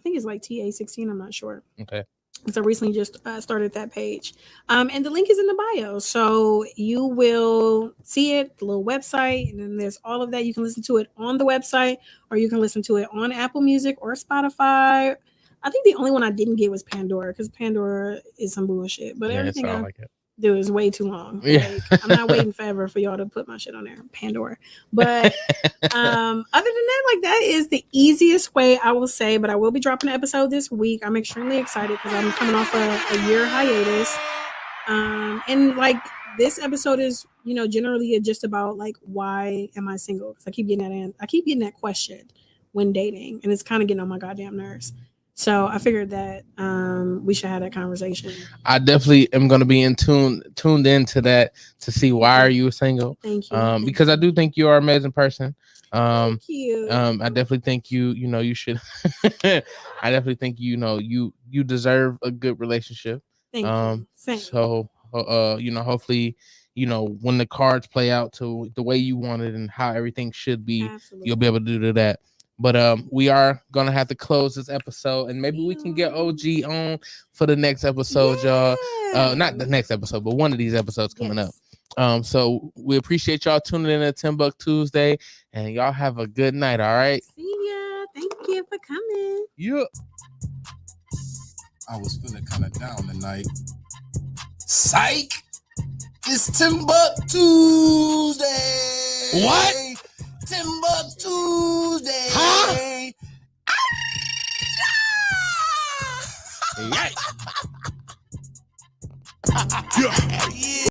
think it's like TA16. I'm not sure. Okay. So I recently just started that page. And the link is in the bio. So you will see it, the little website, and then there's all of that. You can listen to it on the website, or you can listen to it on Apple Music or Spotify. I think the only one I didn't get was Pandora because Pandora is some bullshit. But everything I do is way too long. Yeah. Like, I'm not waiting forever for y'all to put my shit on there. Pandora. But other than that, like, that is the easiest way I will say. But I will be dropping an episode this week. I'm extremely excited because I'm coming off a year hiatus. And like, this episode is, you know, generally just about like, why am I single? Because I keep getting that question when dating, and it's kind of getting on my goddamn nerves. So I figured that we should have that conversation. I definitely am going to be tuned into that to see why are you single. Thank you. Because I do think you are an amazing person. Thank you. I definitely think you should. I definitely think you deserve a good relationship. Thank you. Same. So hopefully when the cards play out to the way you want it and how everything should be, Absolutely. you'll be able to do that. But we are gonna have to close this episode, and maybe we can get OG on for the next episode, y'all. Not the next episode, but one of these episodes coming up. So we appreciate y'all tuning in to TimbukTuesday, and y'all have a good night. All right. See ya. Thank you for coming. Yeah. I was feeling kind of down tonight. Psych! It's TimbukTuesday. What? TimbukTuesday. Huh? Yeah.